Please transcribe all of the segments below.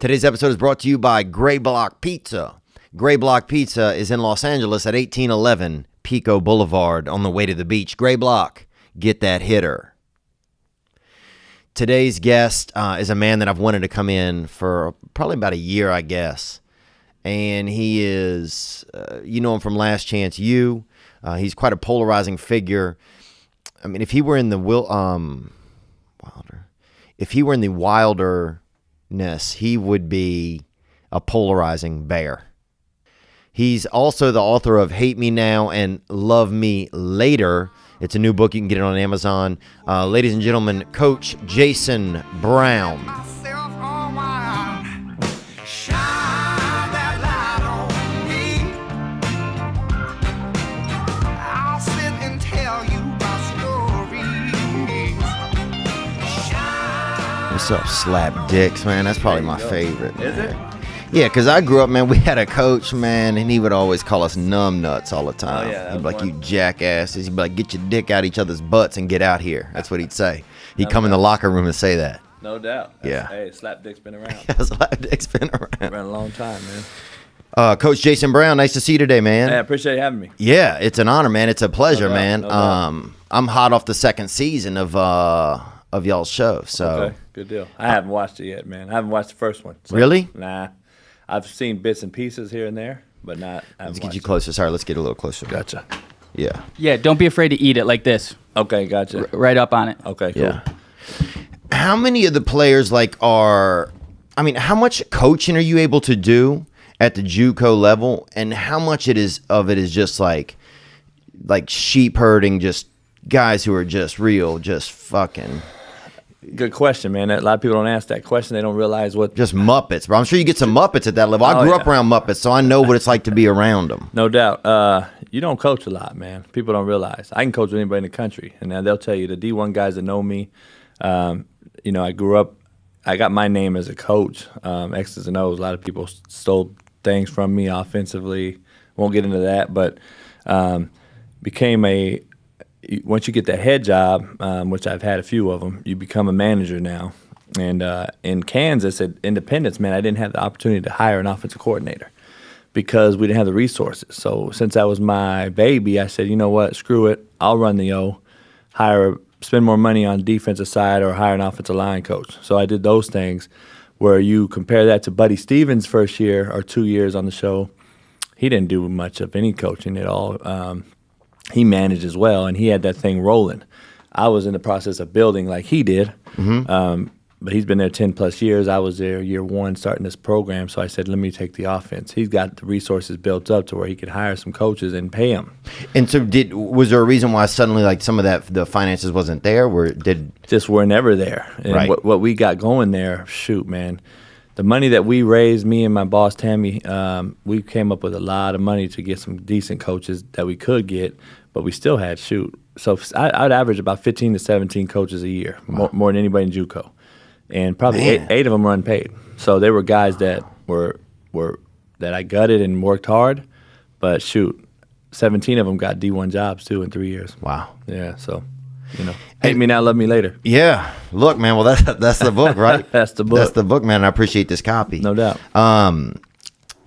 Today's episode is brought to you by Gray Block Pizza. Gray Block Pizza is in Los Angeles at 1811 Pico Boulevard on the way to the beach. Gray Block, get that hitter. Today's guest is a man that I've wanted to come in for probably about a year, I guess. And he is, you know him from Last Chance U. He's quite a polarizing figure. I mean, if he were in the wilderness, he would be a polarizing bear. He's also the author of Hate Me Now and Love Me Later. It's a new book. You can get it on Amazon. Ladies and gentlemen, Coach Jason Brown. What's up, Slap Dicks, man? That's probably my favorite, man. Is it? Yeah, because I grew up, man, we had a coach, man, and he would always call us numb nuts all the time. Oh, yeah, he'd be like, you jackasses. He'd be like, get your dick out each other's butts and get out here. That's what he'd say. He'd come in the locker room and say that. No doubt. Yeah. Hey, Slap Dick's been around. Yeah, Slap Dick's been around. Been a long time, man. Coach Jason Brown, nice to see you today, man. Hey, I appreciate you having me. Yeah, it's an honor, man. It's a pleasure, No doubt, man. no doubt. I'm hot off the second season of y'all's show. So Okay, good deal. I haven't watched it yet, man. I haven't watched the first one. So, Really? Nah. I've seen bits and pieces here and there, but not. Let's get you closer. Sorry, let's get a little closer. Gotcha. Yeah. Yeah, don't be afraid to eat it like this. Okay, gotcha. Right up on it. Okay, cool. Yeah. How many of the players how much coaching are you able to do at the JUCO level, and how much of it is just like sheep herding, just guys who are just fucking Good question, man. A lot of people don't ask that question. They don't realize what. just Muppets, bro. I'm sure you get some Muppets at that level. I grew up around Muppets, so I know what it's like to be around them. No doubt. You don't coach a lot, man. People don't realize. I can coach with anybody in the country, and now they'll tell you the D1 guys that know me. I grew up. I got my name as a coach, X's and O's. A lot of people stole things from me offensively. Won't get into that, but once you get the head job, which I've had a few of them, you become a manager now. And in Kansas at Independence, man, I didn't have the opportunity to hire an offensive coordinator because we didn't have the resources. So since that was my baby, I said, you know what, screw it. I'll run the O, spend more money on the defensive side or hire an offensive line coach. So I did those things where you compare that to Buddy Stevens' first year or 2 years on the show. He didn't do much of any coaching at all. He managed as well, and he had that thing rolling. I was in the process of building like he did, but he's been there 10-plus years. I was there year one starting this program, so I said, let me take the offense. He's got the resources built up to where he could hire some coaches and pay them. And so was there a reason why suddenly some of the finances wasn't there? Just were never there. And Right. what we got going there, shoot, man. The money that we raised, me and my boss, Tammy, we came up with a lot of money to get some decent coaches that we could get, but we still had, so I'd average about 15 to 17 coaches a year, more than anybody in JUCO. And probably eight of them were unpaid. So they were guys that were that I gutted and worked hard, but 17 of them got D1 jobs too in 3 years. Wow. Yeah, so, hate me now, love me later. Yeah. Look, man, well, that's the book, right? That's the book. That's the book, man, and I appreciate this copy. No doubt.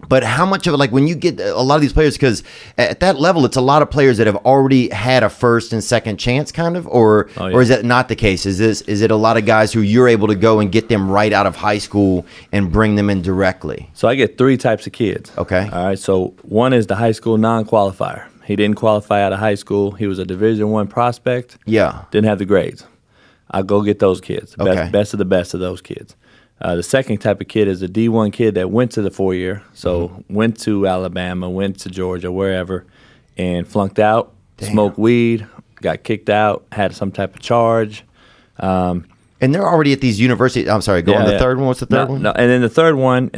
But how much of it, when you get a lot of these players, because at that level, it's a lot of players that have already had a first and second chance, kind of, or is that not the case? Is it a lot of guys who you're able to go and get them right out of high school and bring them in directly? So I get three types of kids. Okay. All right. So one is the high school non-qualifier. He didn't qualify out of high school. He was a Division I prospect. Yeah. Didn't have the grades. I'll go get those kids. Okay. Best of the best of those kids. The second type of kid is a D1 kid that went to the 4-year, so went to Alabama, went to Georgia, wherever, and flunked out, smoked weed, got kicked out, had some type of charge. And they're already at these universities. I'm sorry, go on the third one. What's the third one? No, and then the third one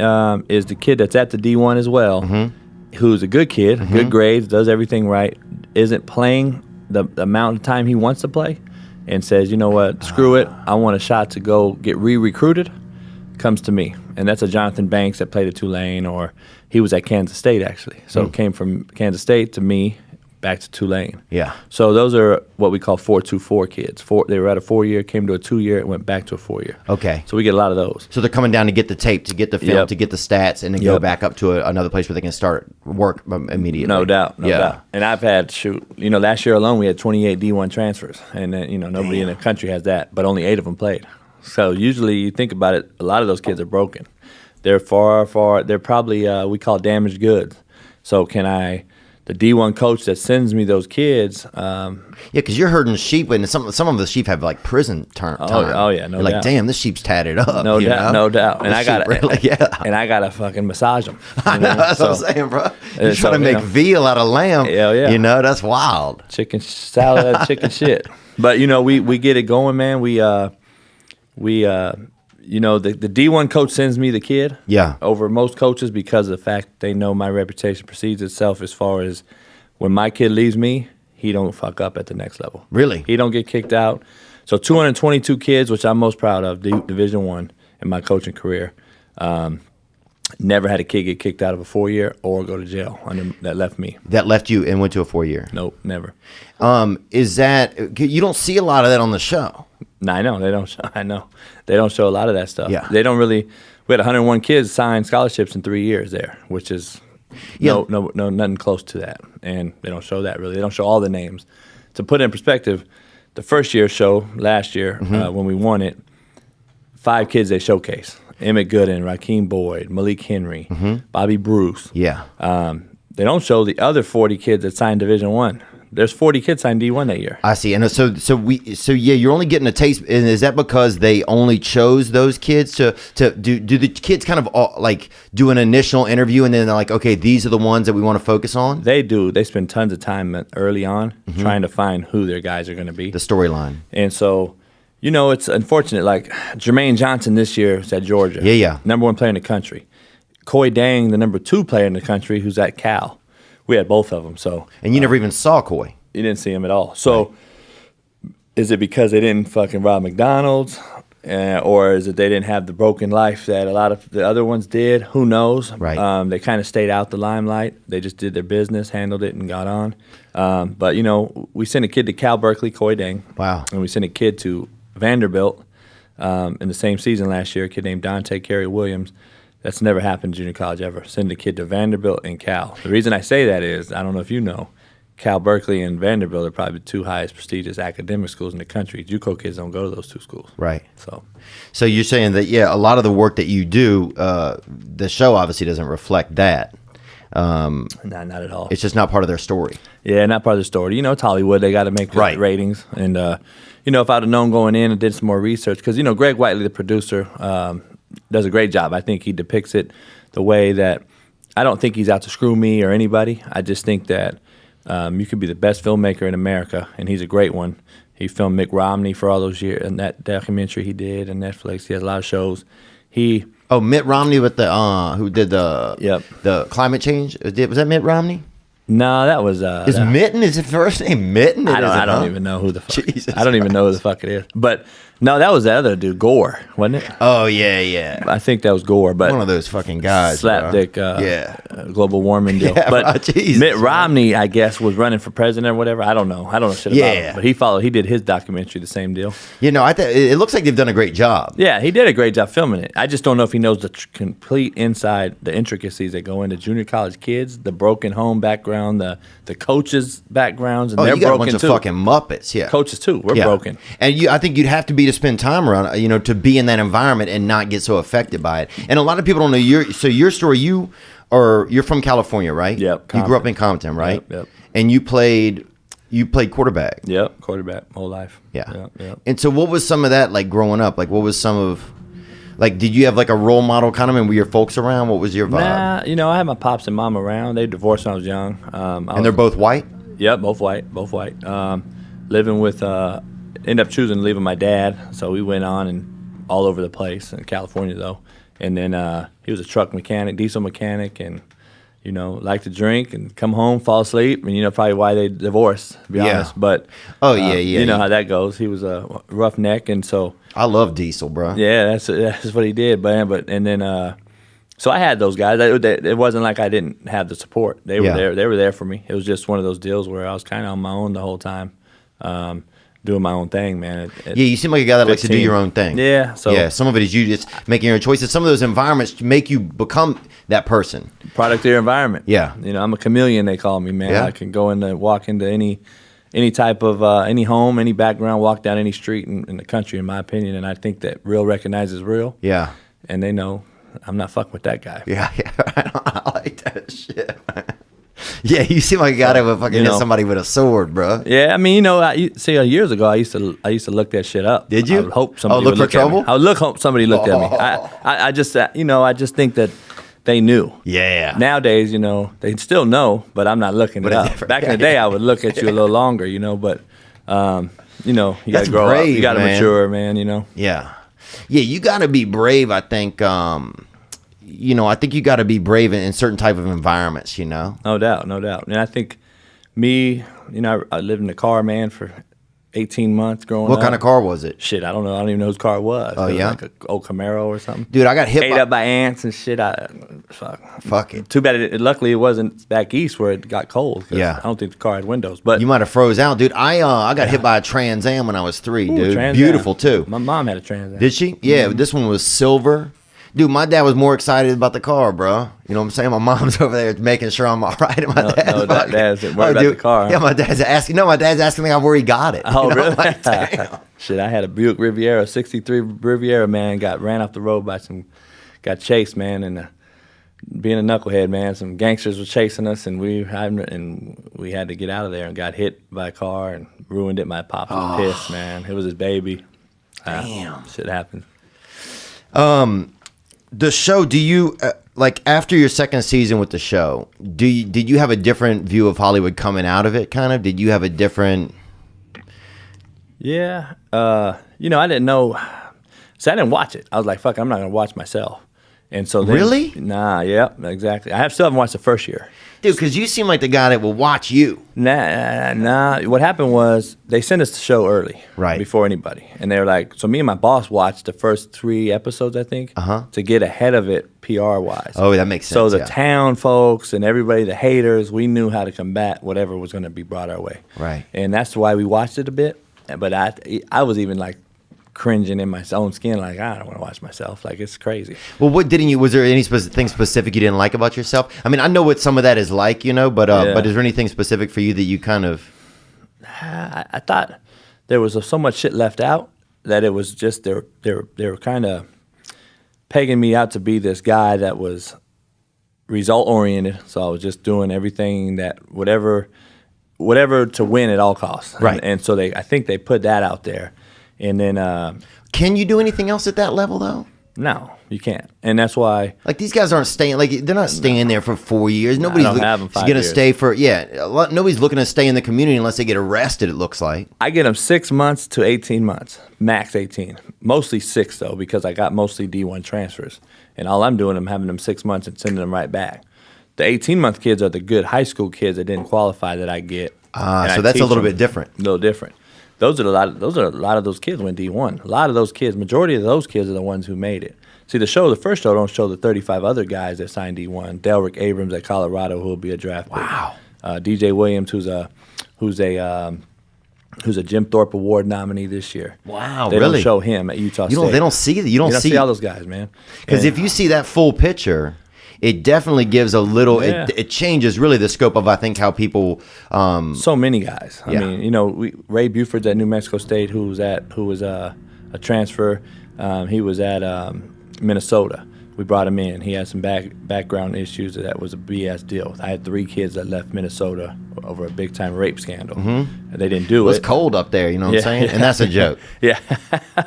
is the kid that's at the D1 as well, who's a good kid, good grades, does everything right, isn't playing the amount of time he wants to play, and says, you know what, screw it, I want a shot to go get re-recruited. Comes to me, and that's a Jonathan Banks that played at Tulane, or he was at Kansas State actually. So came from Kansas State to me, back to Tulane. Yeah. So those are what we call 4-2-4 kids. They were at a 4-year, came to a 2-year, and went back to a 4-year. Okay. So we get a lot of those. So they're coming down to get the tape, to get the film, Yep. to get the stats, and then go back up to another place where they can start work immediately. No doubt, no doubt. And I've had, last year alone we had 28 D1 transfers, and nobody in the country has that, but only 8 of them played. So usually you think about it, a lot of those kids are broken. They're they're probably, we call damaged goods. So the D1 coach that sends me those kids. Because you're herding sheep, and some of the sheep have like prison time. Oh yeah, no You're doubt. Like, damn, this sheep's tatted up. No doubt, no doubt. And I got and I gotta fucking massage them. I know, that's what I'm saying, bro. You're trying to make veal out of lamb. Yeah. That's wild. Chicken salad, chicken shit. But we get it going, man. The D1 coach sends me the kid over most coaches because of the fact they know my reputation precedes itself as far as when my kid leaves me, he don't fuck up at the next level. Really? He don't get kicked out. So 222 kids, which I'm most proud of, Division I in my coaching career. Never had a kid get kicked out of a 4-year or go to jail that left me. That left you and went to a 4-year? Nope, never. Is that, you don't see a lot of that on the show? No, I know. They don't. I know. They don't show a lot of that stuff. Yeah. They don't really. We had 101 kids sign scholarships in 3 years there, which is no, nothing close to that. And they don't show that really. They don't show all the names. To put it in perspective, the first year show last year when we won it, 5 kids they showcase: Emmett Gooden, Rakeem Boyd, Malik Henry, Bobby Bruce. Yeah. They don't show the other 40 kids that signed Division I. There's 40 kids signed D1 that year. I see. And so you're only getting a taste. And is that because they only chose those kids to do the kids kind of like do an initial interview and then they're like, okay, these are the ones that we want to focus on? They do. They spend tons of time early on trying to find who their guys are going to be. The storyline. And so, it's unfortunate. Like Jermaine Johnson this year is at Georgia. Yeah. Number 1 player in the country. Coy Dang, the number 2 player in the country, who's at Cal. We had both of them. So, and you never even saw Coy. You didn't see him at all. So, Is it because they didn't fucking rob McDonald's, or is it they didn't have the broken life that a lot of the other ones did? Who knows? Right. They kind of stayed out the limelight. They just did their business, handled it, and got on. But we sent a kid to Cal Berkeley, Coy Dang. Wow. And we sent a kid to Vanderbilt in the same season last year. A kid named Dante Carey Williams. That's never happened in junior college ever. Send a kid to Vanderbilt and Cal. The reason I say that is, I don't know if you know, Cal Berkeley and Vanderbilt are probably the 2 highest prestigious academic schools in the country. JUCO kids don't go to those 2 schools. Right. So you're saying that, a lot of the work that you do, the show obviously doesn't reflect that. Not at all. It's just not part of their story. Yeah, not part of the story. It's Hollywood. They got to make ratings. And, if I'd have known going in and did some more research, because, Greg Whiteley, the producer, does a great job. I think he depicts it the way that I don't think he's out to screw me or anybody. I just think that you could be the best filmmaker in America, and he's a great one. He filmed Mitt Romney for all those years, and that documentary he did on Netflix. He has a lot of shows. Mitt Romney with the who did the climate change? Was that Mitt Romney? No, that was is Mitten? Is his first name Mitten? I don't even know who the fuck. Jesus. I don't even know who the fuck it is. But no, that was the other dude, Gore, wasn't it? Oh yeah. I think that was Gore, but one of those fucking guys, slapdick, global warming deal. Yeah, but bro, Jesus, Mitt Romney, I guess, was running for president or whatever. I don't know shit about him. But he did his documentary, the same deal. It looks like they've done a great job. Yeah, he did a great job filming it. I just don't know if he knows the complete inside, the intricacies that go into junior college kids, the broken home background, the coaches' backgrounds, and they're you got broken a bunch too. of fucking Muppets, yeah. Coaches too, we're broken. And I think you'd have to be to spend time around, to be in that environment and not get so affected by it. And a lot of people don't know your story. You're from California, right? Yep. You grew up in Compton, right? Yep. And you played quarterback. Yep, quarterback, whole life. Yeah. Yep. And so, what was some of that like growing up? Like, what was some of like? Did you have like a role model kind of, and were your folks around? What was your vibe? Nah, I had my pops and mom around. They divorced when I was young. And they're both white. Yep, both white. Living with, ended up choosing to live with my dad, so we went on and all over the place in California though. And then he was a truck mechanic, diesel mechanic, and liked to drink and come home, fall asleep, and probably why they divorced, to be honest. But you know how that goes. He was a roughneck, and so I love Diesel, bro. yeah, that's what he did. But then So I had those guys. It wasn't like I didn't have the support. They were there. They were there for me. It was just one of those deals where I was kind of on my own the whole time, doing my own thing, man. You seem like a guy that likes to do your own thing. Yeah. So some of it is you just making your own choices. Some of those environments make you become that person. Product of your environment. Yeah. I'm a chameleon, they call me, man. Yeah. I can walk into any type of any home, any background, walk down any street in the country, in my opinion. And I think that real recognizes real. Yeah. And they know I'm not fucking with that guy. Yeah. I like that shit. Yeah, you seem like a guy that would fucking hit somebody with a sword, bro. Yeah, I mean, years ago, I used to look that shit up. Did you? I would hope somebody look for trouble? I would hope somebody looked at me. I just, I just think that they knew. Yeah. Nowadays, they still know, but I'm not looking it up. Back in the day, I would look at you a little longer, but, you got to grow up. You got to mature, man, Yeah. Yeah, you got to be brave, I think. I think you got to be brave in certain type of environments, No doubt. And I think me, I lived in a car, man, for 18 months growing up. What kind of car was it? Shit, I don't know. I don't even know whose car it was. Oh, it was yeah? like an old Camaro or something. Dude, I got hit Ate up by ants and shit. Fuck it. Too bad. Luckily, it wasn't back east where it got cold. Yeah. I don't think the car had windows. But you might have froze out, dude. I got hit by a Trans Am when I was 3, dude. Trans Beautiful, Am. too. My mom had a Trans Am. Did she? Yeah, This one was silver. Dude, my dad was more excited about the car, bro. You know what I'm saying? My mom's over there making sure I'm all right. And my dad's worried about the car. Yeah, my dad's asking me where he got it. Oh, really? Like, damn. Shit, I had a Buick Riviera, 63 Riviera, man. Ran off the road by got chased, man. And being a knucklehead, man, some gangsters were chasing us, and we had to get out of there and got hit by a car and ruined it. My pop was pissed, man. It was his baby. Damn. Shit happened. The show, do you after your second season with the show, did you have a different view of Hollywood coming out of it, kind of? Did you have a different... Yeah. I didn't know. So I didn't watch it. I was like, fuck, I'm not going to watch myself. And so then, Really? Nah, yeah, exactly. Still haven't watched the first year. Dude, because you seem like the guy that will watch you. Nah. What happened was they sent us the show early, right, before anybody, and they were like, so me and my boss watched the first 3 episodes, I think, to get ahead of it PR wise. Oh, that makes sense. So the town folks and everybody, the haters, we knew how to combat whatever was going to be brought our way. Right. And that's why we watched it a bit. But I was even like cringing in my own skin, like I don't want to watch myself, like it's crazy. Well, was there any thing specific you didn't like about yourself? I mean, I know what some of that is like, but is there anything specific for you that you kind of... I thought there was so much shit left out that it was just they were kind of pegging me out to be this guy that was result oriented, so I was just doing everything that whatever to win at all costs, right? And so I think they put that out there. And then, can you do anything else at that level, though? No, you can't. And that's why, like, these guys aren't staying. Like, they're not staying there for 4 years. Nobody's going to stay for. Nobody's looking to stay in the community unless they get arrested. It looks like I get them 6 months to 18 months, max 18. Mostly 6 though, because I got mostly D1 transfers, and all I'm doing, I'm having them 6 months and sending them right back. The 18-month kids are the good high school kids that didn't qualify that I get. So that's a little bit different. A little different. Those are a lot of those kids went D1. A lot of those kids, majority of those kids are the ones who made it. See, the first show don't show the 35 other guys that signed D1. Delrick Abrams at Colorado, who will be a draft pick. Wow. DJ Williams, who's a Jim Thorpe Award nominee this year. Wow, they really? don't show him at Utah State. They don't see that. You don't see all those guys, man. Because if you see that full picture, it definitely gives a little. Yeah. It changes really the scope of, I think, how people. So many guys. Yeah. I mean, Ray Buford's at New Mexico State, who was a transfer. He was at Minnesota. We brought him in. He had some background issues. That was a BS deal. I had 3 kids that left Minnesota over a big time rape scandal. And they didn't do it. It was cold up there, you know what I'm saying? And that's a joke. Yeah.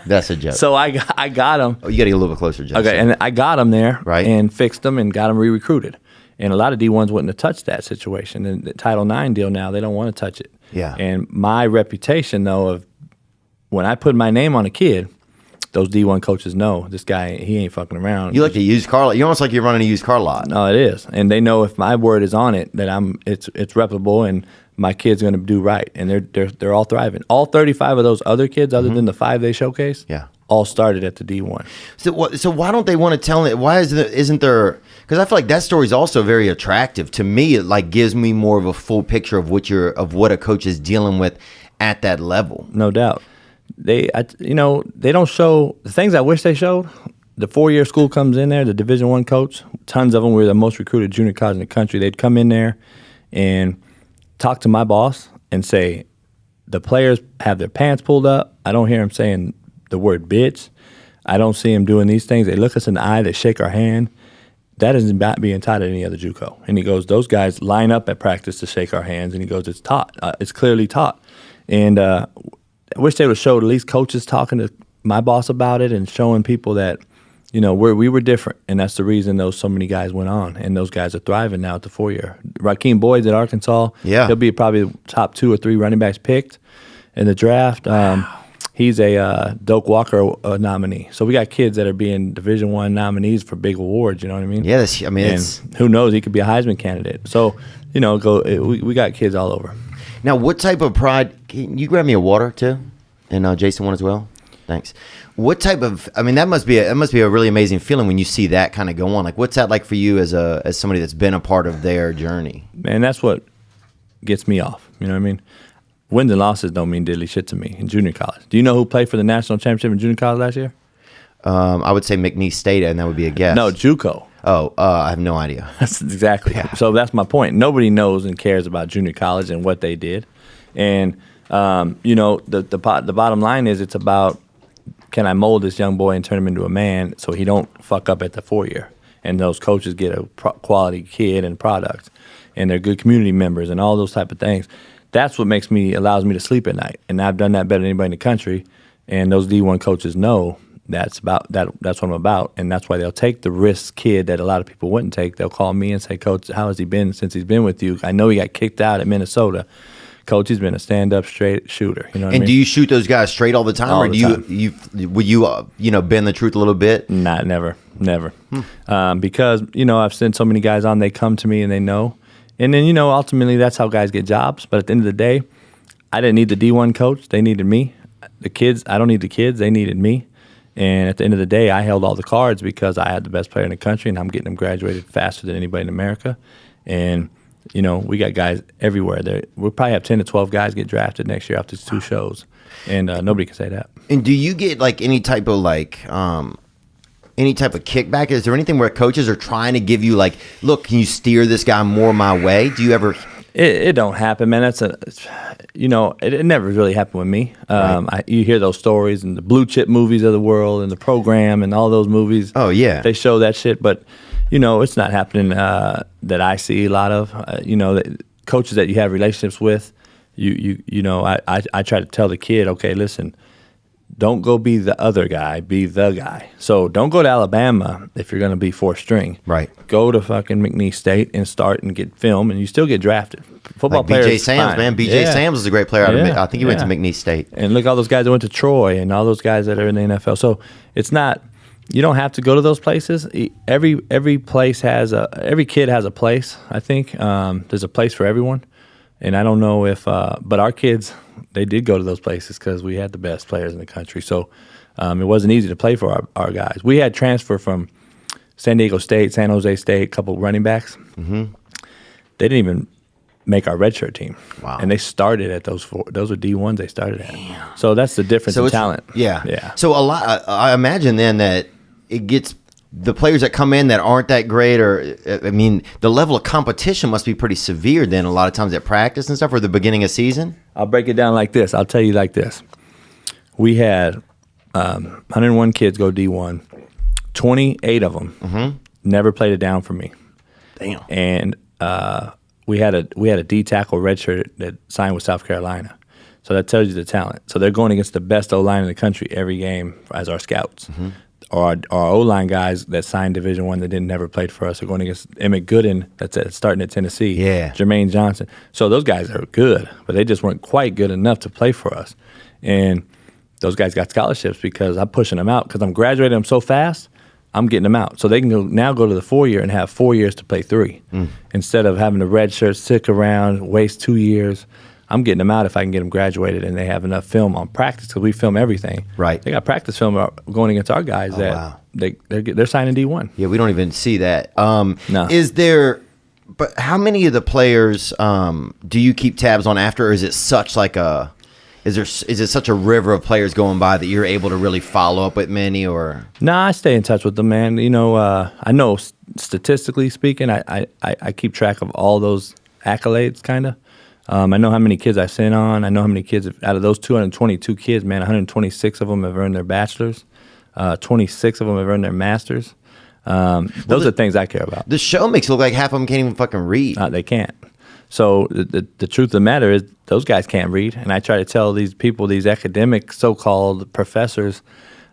That's a joke. So I got him. Oh, you got to get a little bit closer, Justin. Okay, and I got him there, right, and fixed him and got him re-recruited. And a lot of D1s wouldn't have touched that situation. And the Title IX deal now, they don't want to touch it. Yeah. And my reputation, though, of when I put my name on a kid, those D1 coaches know this guy, he ain't fucking around. You like a used car lot. You're almost like you're running a used car lot. No, it is. And they know if my word is on it, that it's reputable and my kid's going to do right. And they're all thriving. All 35 of those other kids, other than the 5 they showcase, all started at the D1. So why don't they want to tell it? Why isn't there? Because I feel like that story is also very attractive to me. It like gives me more of a full picture of what a coach is dealing with at that level. No doubt. They don't show the things I wish they showed. The 4-year school comes in there, the Division I coach, tons of them were the most recruited junior college in the country. They'd come in there and talk to my boss and say, the players have their pants pulled up. I don't hear them saying the word bitch. I don't see them doing these things. They look us in the eye, they shake our hand. That isn't being taught at any other JUCO. And he goes, those guys line up at practice to shake our hands. And he goes, it's taught. It's clearly taught. And I wish they would have showed at least coaches talking to my boss about it and showing people that, we were different, and that's the reason so many guys went on, and those guys are thriving now at the 4-year. Rakeem Boyd's at Arkansas. Yeah. He'll be probably the top 2 or 3 running backs picked in the draft. He's a Doak Walker nominee. So we got kids that are being Division I nominees for big awards, you know what I mean? Yeah, it's who knows, he could be a Heisman candidate. So, we got kids all over. Now, what type of pride? Can you grab me a water too? And Jason one as well? Thanks. What type of? That must be a really amazing feeling when you see that kind of go on. Like, what's that like for you as somebody that's been a part of their journey? Man, that's what gets me off. You know what I mean? Wins and losses don't mean diddly shit to me in junior college. Do you know who played for the national championship in junior college last year? I would say McChesney State, and that would be a guess. No, JUCO. Oh, I have no idea. That's exactly. Yeah. So that's my point. Nobody knows and cares about junior college and what they did, and the bottom line is it's about, can I mold this young boy and turn him into a man so he don't fuck up at the 4-year, and those coaches get a quality kid and product, and they're good community members and all those type of things. That's what allows me to sleep at night, and I've done that better than anybody in the country. And those D1 coaches know that's what I'm about, and that's why they'll take the risk kid that a lot of people wouldn't take. They'll call me and say, Coach, how has he been since he's been with you? I know he got kicked out at Minnesota. Coach, he's been a stand-up straight shooter. You know what I mean? Do you shoot those guys straight all the time, all or would you bend the truth a little bit? Not never. Because I've sent so many guys on. They come to me and they know, and then ultimately that's how guys get jobs. But at the end of the day, I didn't need the D1 coach. They needed me. The kids, I don't need the kids. They needed me. And at the end of the day, I held all the cards because I had the best player in the country, and I'm getting them graduated faster than anybody in America. And we got guys everywhere. We'll probably have 10 to 12 guys get drafted next year after these 2 shows, and nobody can say that. And do you get like any type of kickback? Is there anything where coaches are trying to give you like, look, can you steer this guy more my way? Do you ever? It don't happen, man. It never really happened with me. Right. You hear those stories in the blue chip movies of the world and the program and all those movies. Oh yeah, they show that shit, but. It's not happening that I see a lot of. The coaches that you have relationships with, I try to tell the kid, okay, listen, don't go be the other guy, be the guy. So don't go to Alabama if you're going to be 4th string. Right. Go to fucking McChesney State and start and get film, and you still get drafted. Football like players, B.J. Sams, man. B.J. Sams was a great player. I think he went to McChesney State. And look, all those guys that went to Troy and all those guys that are in the NFL. So it's not. You don't have to go to those places. Every kid has a place. I think there's a place for everyone, and I don't know if. But our kids, they did go to those places because we had the best players in the country. So it wasn't easy to play for our guys. We had transfer from San Diego State, San Jose State, a couple running backs. Mm-hmm. They didn't even make our redshirt team. Wow. And they started at those 4. Those are D1s they started at. Damn. So that's the difference in talent. Yeah. So a lot. I imagine then that it gets the players that come in that aren't that great, or the level of competition must be pretty severe then a lot of times at practice and stuff, or the beginning of season. I'll break it down like this. I'll tell you like this. We had 101 kids go D1. 28 of them never played it down for me. Damn. And we had a D tackle redshirt that signed with South Carolina. So that tells you the talent. So they're going against the best O-line in the country every game as our scouts. Mm-hmm. Our O-line guys that signed Division I that never played for us are going against Emmett Gooden that's starting at Tennessee. Yeah. Jermaine Johnson. So those guys are good, but they just weren't quite good enough to play for us. And those guys got scholarships because I'm pushing them out because I'm graduating them so fast, I'm getting them out. So they can now go to the 4-year and have 4 years to play 3 instead of having the red shirt, stick around, waste 2 years. I'm getting them out if I can get them graduated and they have enough film on practice, because we film everything. Right. They got practice film going against our guys they're signing D1. Yeah, we don't even see that. No. Is there? But how many of the players do you keep tabs on after? Or is it such like a? Is it such a river of players going by that you're able to really follow up with many? Or Nah, I stay in touch with them, man. You know, I know statistically speaking, I keep track of all those accolades, kind of. I know how many kids I sent on. I know how many kids, out of those 222 kids, man, 126 of them have earned their bachelor's. 26 of them have earned their master's. Those are things I care about. The show makes it look like half of them can't even fucking read. They can't. So the truth of the matter is those guys can't read. And I try to tell these people, these academic so-called professors,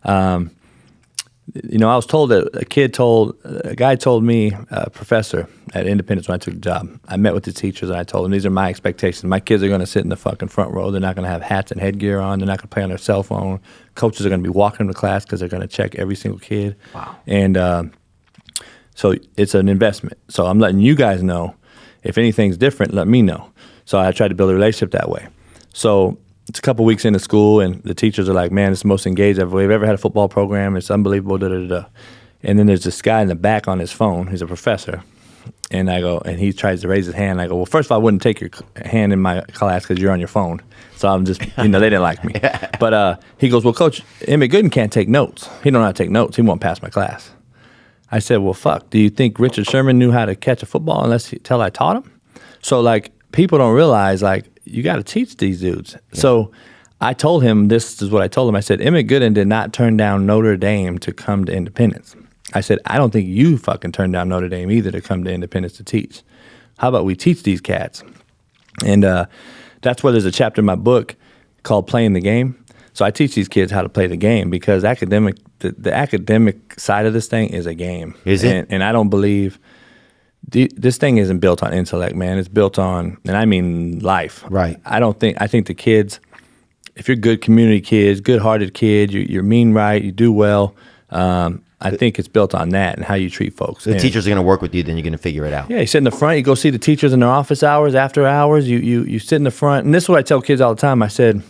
you know, I was told that a guy told me, a professor at Independence when I took the job, I met with the teachers and I told them, these are my expectations. My kids are going to sit in the fucking front row. They're not going to have hats and headgear on. They're not going to play on their cell phone. Coaches are going to be walking them to class because they're going to check every single kid. Wow. And so it's an investment. So I'm letting you guys know, if anything's different, let me know. So I try to build a relationship that way. So it's a couple weeks into school, and the teachers are like, man, it's the most engaged we've ever had a football program. It's unbelievable, da-da-da-da. And then there's this guy in the back on his phone. He's a professor. And I go, and he tries to raise his hand. I go, well, first of all, I wouldn't take your hand in my class because you're on your phone. So I'm just, they didn't like me. But he goes, well, Coach, Emmett Gooden can't take notes. He don't know how to take notes. He won't pass my class. I said, well, fuck, do you think Richard Sherman knew how to catch a football until I taught him? So, like, people don't realize, like, you got to teach these dudes. Yeah. So I told him, this is what I told him. I said, Emmett Gooden did not turn down Notre Dame to come to Independence. I said, I don't think you fucking turned down Notre Dame either to come to Independence to teach. How about we teach these cats? And that's why there's a chapter in my book called Playing the Game. So I teach these kids how to play the game, because the academic side of this thing is a game. Is it? And I don't believe this thing isn't built on intellect, man. It's built on, and I mean life. Right. I think the kids, if you're good community kids, good-hearted kid, you're mean right, you do well, I think it's built on that and how you treat folks. The teachers are going to work with you, then you're going to figure it out. Yeah, you sit in the front, you go see the teachers in their office hours, after hours, you sit in the front. And this is what I tell kids all the time. I said,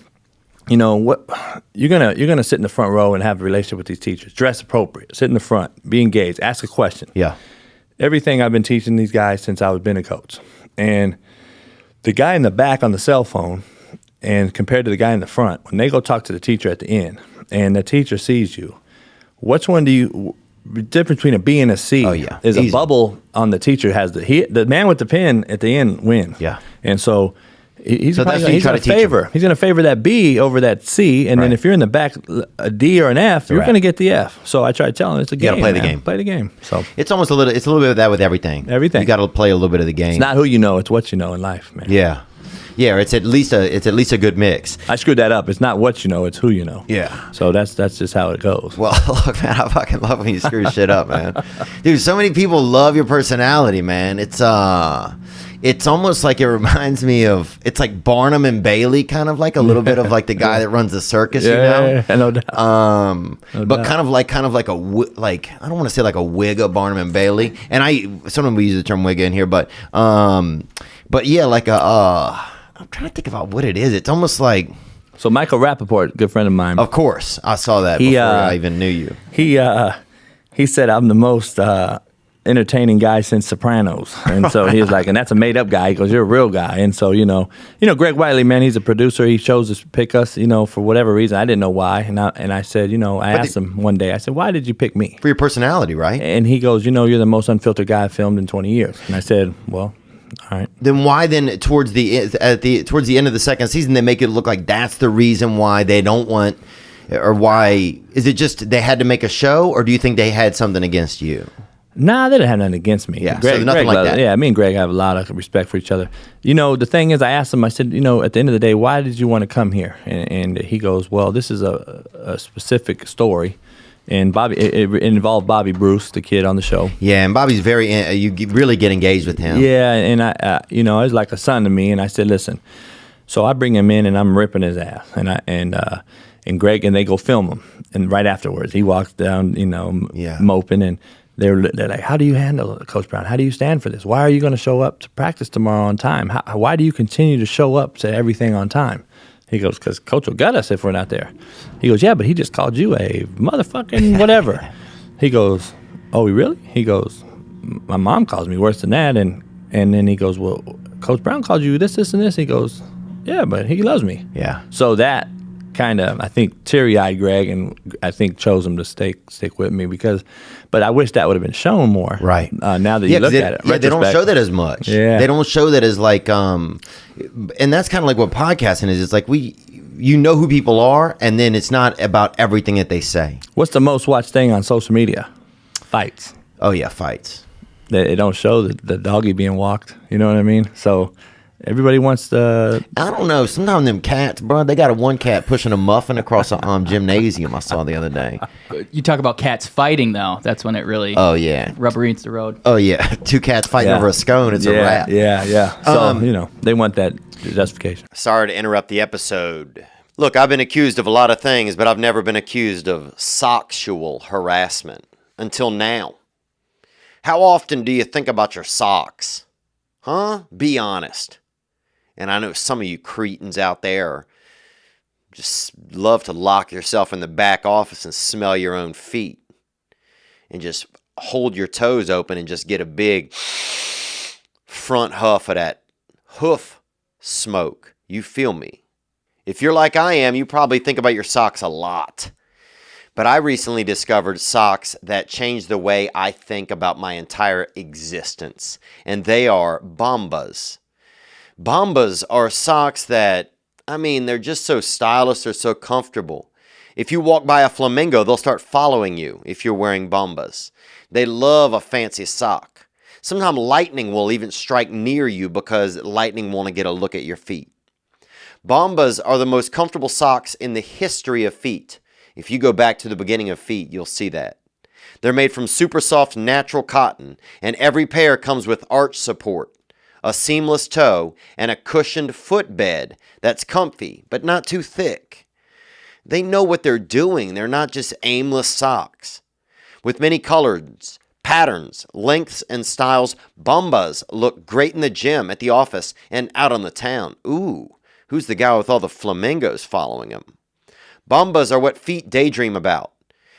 you know what, you're gonna sit in the front row and have a relationship with these teachers. Dress appropriate, sit in the front, be engaged, ask a question. Yeah. Everything I've been teaching these guys since I was been a coach. And the guy in the back on the cell phone, and compared to the guy in the front, when they go talk to the teacher at the end, and the teacher sees you, which one the difference between a B and a C is easy. A bubble on the teacher has the man with the pen at the end wins. Yeah. And so he's So going that's what you try to teach them. He's going to favor that B over that C, and then if you're in the back, a D or an F, you're going to get the F. So I try to tell him it's a game. You got to play the man. game. Play the game. So it's almost a little bit of that with everything. Everything. You got to play a little bit of the game. It's not who you know; it's what you know in life, man. Yeah. Yeah, it's at least a good mix. I screwed that up. It's not what you know; it's who you know. Yeah. So that's just how it goes. Well, look, man, I fucking love when you screw shit up, man. Dude, so many people love your personality, man. It's almost like it reminds me of, it's like Barnum and Bailey, kind of like a little bit of like the guy that runs the circus, you know? Yeah, no doubt. But kind of like I don't want to say like a wig of Barnum and Bailey, and sometimes we use the term wig in here, but yeah, like I'm trying to think about what it is. It's almost like, So Michael Rappaport, good friend of mine. of course, I saw that before I even knew you. He said I'm the most entertaining guy since Sopranos, and so he was like, and that's a made up guy. He goes, you're a real guy, and so you know, Greg Wiley, man, he's a producer. He chose to pick us, for whatever reason. I didn't know why, and I said, I asked him one day. I said, why did you pick me? For your personality, right? And he goes, you're the most unfiltered guy I've filmed in 20 years. And I said, well, all right. Then why then towards the end of the second season they make it look like that's the reason why they don't want, or why is it just they had to make a show, or do you think they had something against you? Nah, they didn't have nothing against me. Yeah, so nothing like that. Yeah, me and Greg have a lot of respect for each other. The thing is, I asked him, I said, at the end of the day, why did you want to come here? And he goes, well, this is a specific story. And Bobby, it involved Bobby Bruce, the kid on the show. Yeah, and Bobby's you really get engaged with him. Yeah, and I it was like a son to me. And I said, listen, so I bring him in and I'm ripping his ass, and Greg, and they go film him. And right afterwards, he walks down, moping, and they're like, how do you handle it, Coach Brown? How do you stand for this? Why are you going to show up to practice tomorrow on time? Why do you continue to show up to everything on time? He goes, because Coach will gut us if we're not there. He goes, yeah, but he just called you a motherfucking whatever. He goes, oh, really? He goes, my mom calls me worse than that. And then he goes, well, Coach Brown called you this, and this. He goes, yeah, but he loves me. Yeah. So that kind of, I think, teary-eyed Greg, and I think chose him to stick with me but I wish that would have been shown more. Right. Now that you look at it. Yeah, they don't show that as much. Yeah. They don't show that as like, and that's kind of like what podcasting is. It's like you know who people are, and then it's not about everything that they say. What's the most watched thing on social media? Fights. Oh, yeah, fights. They don't show the doggy being walked. You know what I mean? So everybody wants to. I don't know. Sometimes them cats, bro, they got one cat pushing a muffin across a gymnasium I saw the other day. You talk about cats fighting, though. That's when it really rubber meets the road. Oh, yeah. Two cats fighting over a scone. It's a wrap. Yeah. So, they want that justification. Sorry to interrupt the episode. Look, I've been accused of a lot of things, but I've never been accused of sexual harassment until now. How often do you think about your socks? Huh? Be honest. And I know some of you cretins out there just love to lock yourself in the back office and smell your own feet. And just hold your toes open and just get a big front huff of that hoof smoke. You feel me? If you're like I am, you probably think about your socks a lot. But I recently discovered socks that changed the way I think about my entire existence. And they are Bombas. Bombas are socks that, they're just so stylish, they're so comfortable. If you walk by a flamingo, they'll start following you if you're wearing Bombas. They love a fancy sock. Sometimes lightning will even strike near you because lightning want to get a look at your feet. Bombas are the most comfortable socks in the history of feet. If you go back to the beginning of feet, you'll see that. They're made from super soft natural cotton, and every pair comes with arch support, a seamless toe, and a cushioned footbed that's comfy, but not too thick. They know what they're doing. They're not just aimless socks. With many colors, patterns, lengths, and styles, Bombas look great in the gym, at the office, and out on the town. Ooh, who's the guy with all the flamingos following him? Bombas are what feet daydream about.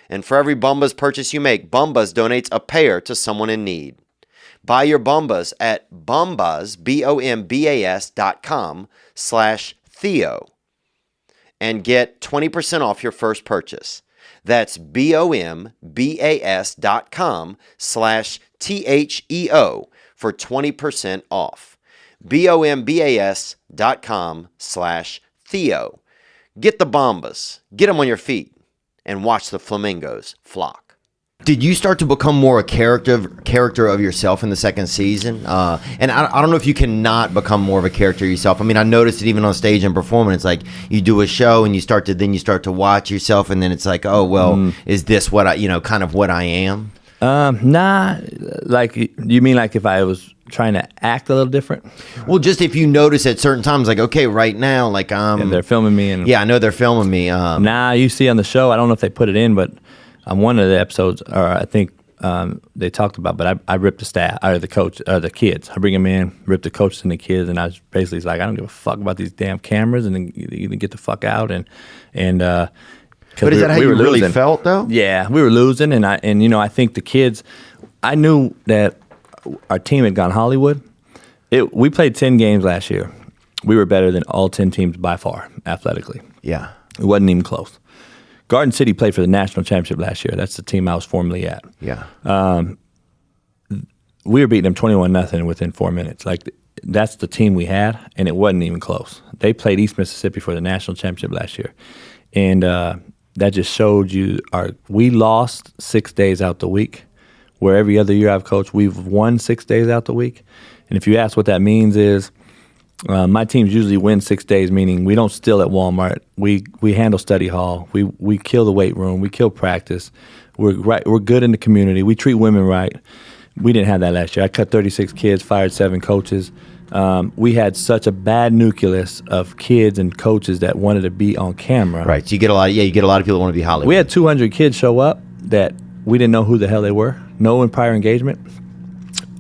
And for every Bombas purchase you make, Bombas donates a pair to someone in need. Buy your Bombas at Bombas, BOMBAS.com/Theo and get 20% off your first purchase. That's BOMBAS.com/THEO for 20% off. BOMBAS.com/Theo. Get the Bombas, get them on your feet, and watch the flamingos flock. Did you start to become more a character of yourself in the second season? And I don't know if you cannot become more of a character yourself. I noticed it even on stage and performance. Like you do a show and you start to watch yourself, and then it's like, oh well, is this what kind of what I am? Nah. Like you mean like if I was trying to act a little different? Well, just if you notice at certain times, like okay, right now, like and they're filming me, and I know they're filming me. Nah, you see on the show, I don't know if they put it in, but on one of the episodes, or I think they talked about, but I ripped the staff, or the coach, or the kids. I bring them in, rip the coaches and the kids, and I was basically like, I don't give a fuck about these damn cameras, and then you can get the fuck out, and. But is that how you really felt, though? Yeah, we were losing, and I think the kids. I knew that our team had gone Hollywood. We played 10 games last year. We were better than all 10 teams by far, athletically. Yeah, it wasn't even close. Garden City played for the national championship last year. That's the team I was formerly at. Yeah, we were beating them 21-0 within 4 minutes. Like that's the team we had, and it wasn't even close. They played East Mississippi for the national championship last year, and. That just showed you we lost 6 days out the week, where every other year I've coached, we've won 6 days out the week. And if you ask what that means is, my teams usually win 6 days, meaning we don't steal at Walmart. We handle study hall. We kill the weight room. We kill practice. We're good in the community. We treat women right. We didn't have that last year. I cut 36 kids, fired 7 coaches. We had such a bad nucleus of kids and coaches that wanted to be on camera. Right. So you get a lot of people that want to be Hollywood. We had 200 kids show up that we didn't know who the hell they were. no prior engagement.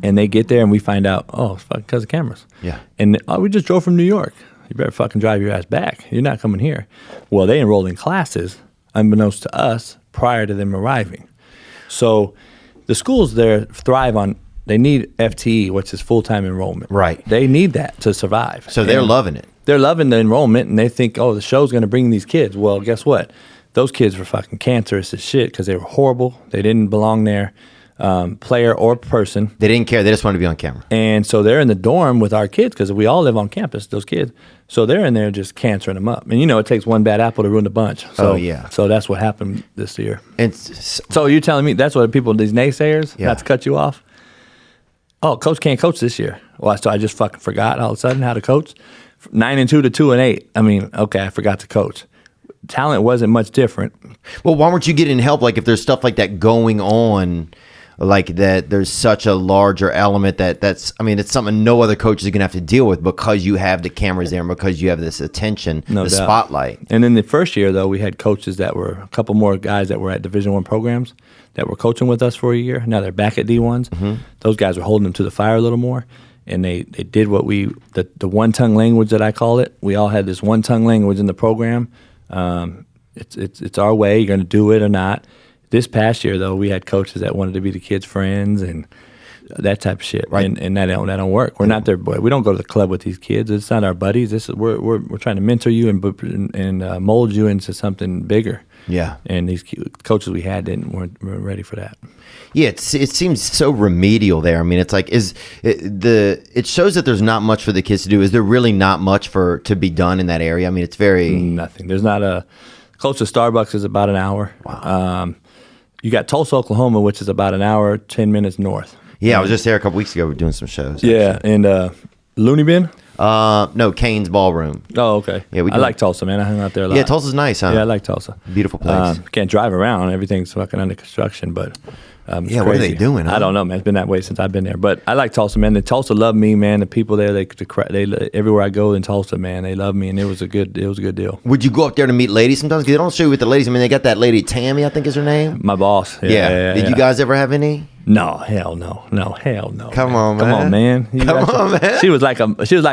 And they get there and we find out, oh, it's fucking because of cameras. Yeah. And we just drove from New York. You better fucking drive your ass back. You're not coming here. Well, they enrolled in classes, unbeknownst to us, prior to them arriving. So the schools there thrive on, they need FTE, which is full-time enrollment. Right. They need that to survive. So they're loving it. They're loving the enrollment, and they think, oh, the show's going to bring these kids. Well, guess what? Those kids were fucking cancerous as shit because they were horrible. They didn't belong there, player or person. They didn't care. They just wanted to be on camera. And so they're in the dorm with our kids because we all live on campus, those kids. So they're in there just cancering them up. And, it takes one bad apple to ruin the bunch. So, yeah. So that's what happened this year. And so you're telling me that's what people, these naysayers, not to cut you off? Oh, coach can't coach this year. Well, so I just fucking forgot all of a sudden how to coach. 9-2 to 2-8. I mean, okay, I forgot to coach. Talent wasn't much different. Well, why weren't you getting help? Like if there's stuff like that going on, like that, there's such a larger element it's something no other coach is going to have to deal with because you have the cameras there and because you have this attention, spotlight. And then the first year, though, we had coaches that were a couple more guys that were at Division I programs that were coaching with us for a year. Now they're back at D1s. Mm-hmm. Those guys were holding them to the fire a little more. And they did what the one-tongue language that I call it. We all had this one-tongue language in the program. It's our way. You're going to do it or not. This past year, though, we had coaches that wanted to be the kids' friends and that type of shit. Right. And that don't work. We're not their boy. We don't go to the club with these kids. It's not our buddies. We're trying to mentor you and mold you into something bigger. Yeah. And these coaches we had weren't ready for that. Yeah, it seems so remedial there. I mean, it's like it shows that there's not much for the kids to do. Is there really not much to be done in that area? I mean, it's very nothing. There's not a close to Starbucks is about an hour. Wow. You got Tulsa, Oklahoma, which is about an hour, 10 minutes north. Yeah, I was just there a couple weeks ago. We're doing some shows. Yeah, and Looney Bin? No, Kane's Ballroom. Oh, okay. Yeah, I like Tulsa, man. I hung out there a lot. Yeah, Tulsa's nice, huh? Yeah, I like Tulsa. Beautiful place. Can't drive around. Everything's fucking under construction, but yeah, crazy. What are they doing? Huh? I don't know, man. It's been that way since I've been there. But I like Tulsa, man. The Tulsa loved me, man. The people there, they everywhere I go in Tulsa, man, they love me, and it was a good deal. Would you go up there to meet ladies sometimes? Because they don't show you with the ladies. I mean, they got that lady Tammy, I think is her name. My boss. Yeah. Did you guys ever have any? No, hell no. No, hell no. Come on, man. Come on, man. She was like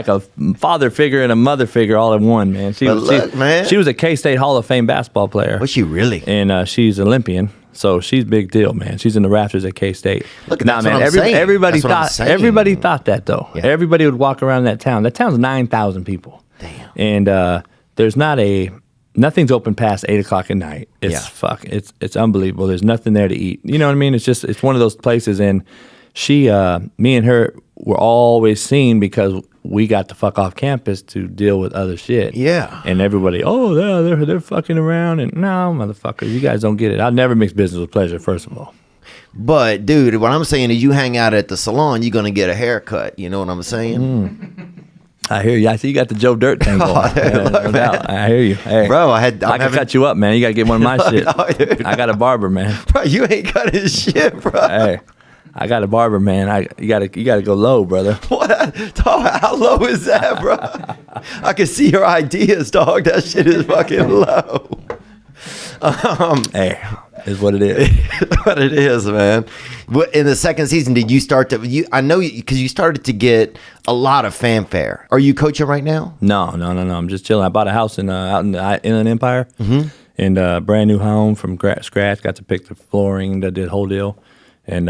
a father figure and a mother figure all in one, man. She was a K-State Hall of Fame basketball player. Was she really? And she's Olympian. So she's big deal, man. She's in the rafters at K-State. Look, that's what I'm saying. Everybody thought that, though. Yeah. Everybody would walk around that town. That town's 9,000 people. Damn. And there's nothing's open past 8 o'clock at night. It's unbelievable. There's nothing there to eat. You know what I mean? It's one of those places. And me and her were always seen because we got the fuck off campus to deal with other shit. Yeah. And everybody, they're fucking around. And no, motherfucker, you guys don't get it. I'll never mix business with pleasure, first of all. But, dude, what I'm saying is you hang out at the salon, you're going to get a haircut. You know what I'm saying? I hear you. I see you got the Joe Dirt thing going. No doubt. I hear you. Hey, bro, I can cut you up, man. You got to get one of my shit. I got a barber, man. Bro, you ain't cut his shit, bro. Hey, I got a barber, man. You got to go low, brother. What? Dog, how low is that, bro? I can see your ideas, dog. That shit is fucking low. Hey, is what it is. What it is, man. In the second season, did you start to? I know because you started to get a lot of fanfare. Are you coaching right now? No. I'm just chilling. I bought a house out in the Inland Empire, and a brand new home from scratch. Got to pick the flooring, did the whole deal, and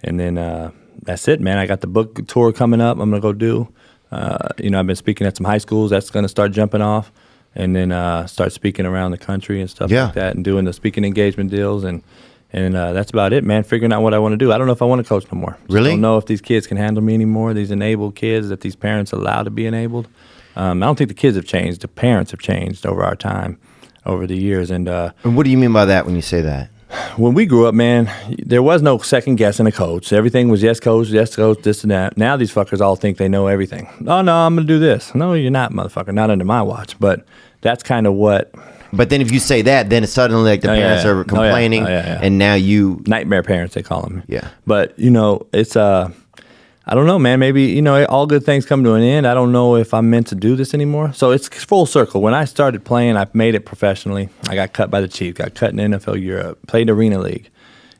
then that's it, man. I got the book tour coming up. I'm gonna go do. I've been speaking at some high schools. That's gonna start jumping off. And then start speaking around the country and stuff like that, and doing the speaking engagement deals, and that's about it, man. Figuring out what I want to do. I don't know if I want to coach no more. Really? I don't know if these kids can handle me anymore. These enabled kids that these parents allow to be enabled. I don't think the kids have changed. The parents have changed over our time, over the years. And what do you mean by that when you say that? When we grew up, man, there was no second guessing a coach. Everything was yes, coach, this and that. Now these fuckers all think they know everything. Oh, no, I'm going to do this. No, you're not, motherfucker. Not under my watch. But that's kind of what. But then if you say that, then it's suddenly like the parents are complaining, and now you. Nightmare parents, they call them. Yeah. But, it's, I don't know, man. Maybe, all good things come to an end. I don't know if I'm meant to do this anymore. So it's full circle. When I started playing, I made it professionally. I got cut by the Chiefs, got cut in NFL Europe, played Arena League.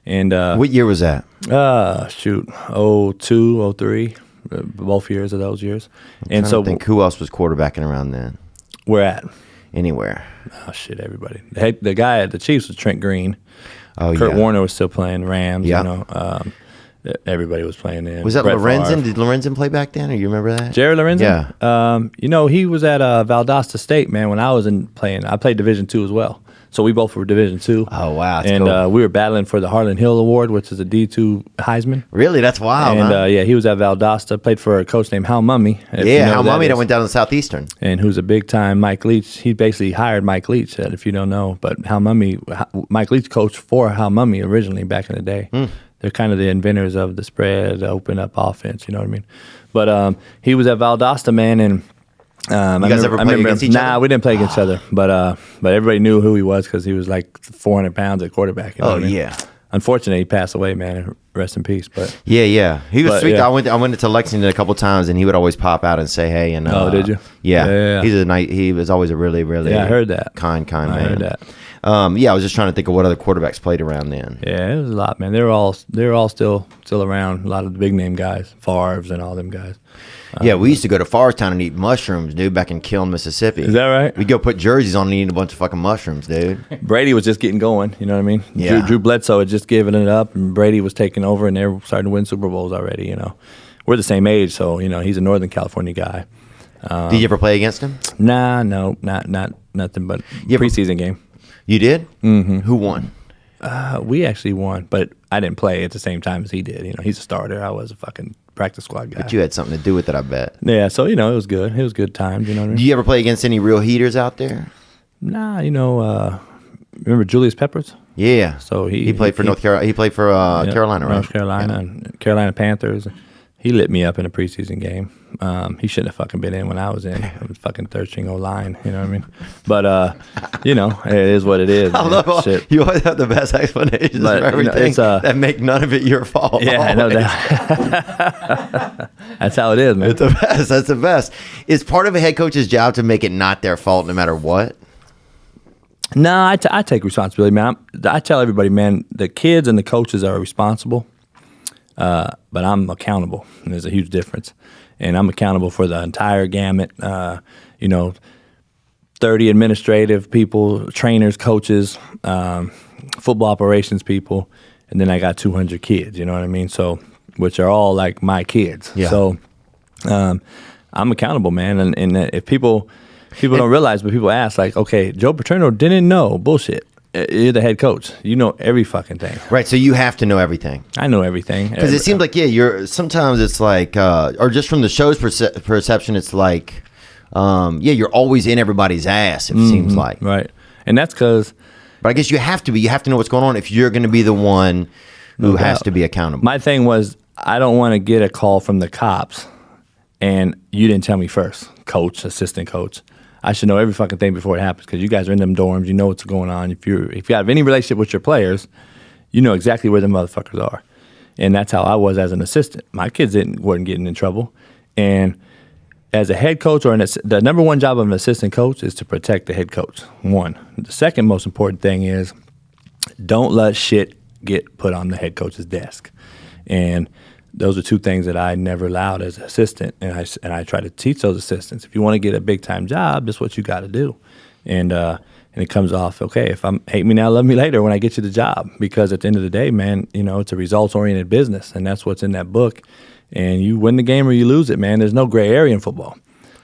And what year was that? 02, 03, both years of those years. And so, think who else was quarterbacking around then? Where at? Anywhere. Oh shit, everybody. The guy at the Chiefs was Trent Green. Oh, Kurt Warner was still playing Rams. Yeah. You know, everybody was playing in. Was that Brett Lorenzen? Favre. Did Lorenzen play back then? Or you remember that? Jerry Lorenzen? Yeah. You know, he was at Valdosta State, man. When I was playing, I played Division II as well. So we both were Division II. Oh wow! That's and cool. We were battling for the Harlan Hill Award, which is a D2 Heisman. Really, that's wild. And huh? yeah, he was at Valdosta. Played for a coach named Hal Mummy. Hal Mummy that went down to Southeastern. And who's a big time Mike Leach. He basically hired Mike Leach, if you don't know. But Hal Mummy, Mike Leach coached for Hal Mummy originally back in the day. They're kind of the inventors of the spread, open up offense. You know what I mean? But he was at Valdosta, man, and. You guys ever play against each other? Nah, we didn't play against each other. But everybody knew who he was because he was like 400 pounds at quarterback. You know what I mean? Yeah. Unfortunately, he passed away, man. Rest in peace. But yeah, he was sweet. Yeah. I went to Lexington a couple times, and he would always pop out and say, "Hey," and oh, did you? Yeah. He was always a really, really I heard that kind man. I heard that. I was just trying to think of what other quarterbacks played around then. Yeah, it was a lot, man. They were all still around. A lot of the big name guys, Favre's and all them guys. Yeah, we used to go to Farstown and eat mushrooms, dude, back in Kiln, Mississippi. Is that right? We'd go put jerseys on and eat a bunch of fucking mushrooms, dude. Brady was just getting going, you know what I mean? Yeah. Drew Bledsoe had just given it up, and Brady was taking over, and they were starting to win Super Bowls already, you know. We're the same age, so, you know, he's a Northern California guy. Did you ever play against him? Nah, no, not nothing but preseason game. You did? Mm-hmm. Who won? We actually won, but I didn't play at the same time as he did. You know, he's a starter. I was a fucking practice squad guy. But you had something to do with it, I bet. Yeah, so, you know, it was good. It was good times, you know what I mean? Do you ever play against any real heaters out there? Nah, you know, remember Julius Peppers? Yeah. So he played for North Carolina. He played for Carolina, right? North Carolina, and Carolina Panthers. He lit me up in a preseason game. He shouldn't have fucking been in when I was in. I was fucking third string O-line, you know what I mean? But, you know, it is what it is. I love you always have the best explanations for everything that make none of it your fault. Yeah, I know that. That's how it is, man. It's the best. That's the best. Is part of a head coach's job to make it not their fault no matter what? No, I take responsibility, man. I tell everybody, man, the kids and the coaches are responsible, but I'm accountable, and there's a huge difference. And I'm accountable for the entire gamut, you know, 30 administrative people, trainers, coaches, football operations people, and then I got 200 kids, you know what I mean? So, which are all like my kids. Yeah. So I'm accountable, man. And if people don't realize, but people ask, like, okay, Joe Paterno didn't know. Bullshit. You're the head coach. You know every fucking thing. Right, so you have to know everything. I know everything. Because it seems like, sometimes it's like, or just from the show's perception, it's like, you're always in everybody's ass, it seems like. Right. And that's because... But I guess you have to be. You have to know what's going on if you're going to be the one who has to be accountable. My thing was, I don't want to get a call from the cops and you didn't tell me first, coach, assistant coach. I should know every fucking thing before it happens because you guys are in them dorms. You know what's going on. If you have any relationship with your players, you know exactly where the motherfuckers are. And that's how I was as an assistant. My kids weren't getting in trouble. And as a head coach, the number one job of an assistant coach is to protect the head coach. One. The second most important thing is don't let shit get put on the head coach's desk. And those are two things that I never allowed as an assistant, and I try to teach those assistants. If you want to get a big time job, that's what you got to do, and it comes off okay. If I'm hate me now, love me later when I get you the job, because at the end of the day, man, you know it's a results oriented business, and that's what's in that book. And you win the game or you lose it, man. There's no gray area in football.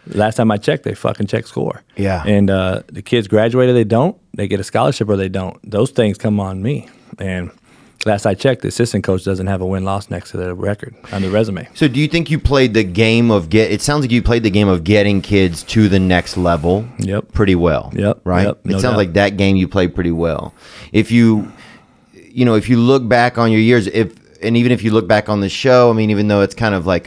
Last time I checked, they fucking check score. Yeah. And the kids graduate or they don't. They get a scholarship or they don't. Those things come on me, and. Last I checked, the assistant coach doesn't have a win-loss next to their record on the resume. So do you think you played the game of it sounds like you played the game of getting kids to the next level pretty well. Yep. Right? Yep, It sounds like that game you played pretty well. If you look back on your years, even if you look back on the show, I mean, even though it's kind of like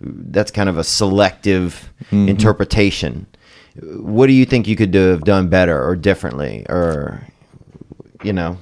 that's kind of a selective interpretation, what do you think you could have done better or differently or, you know?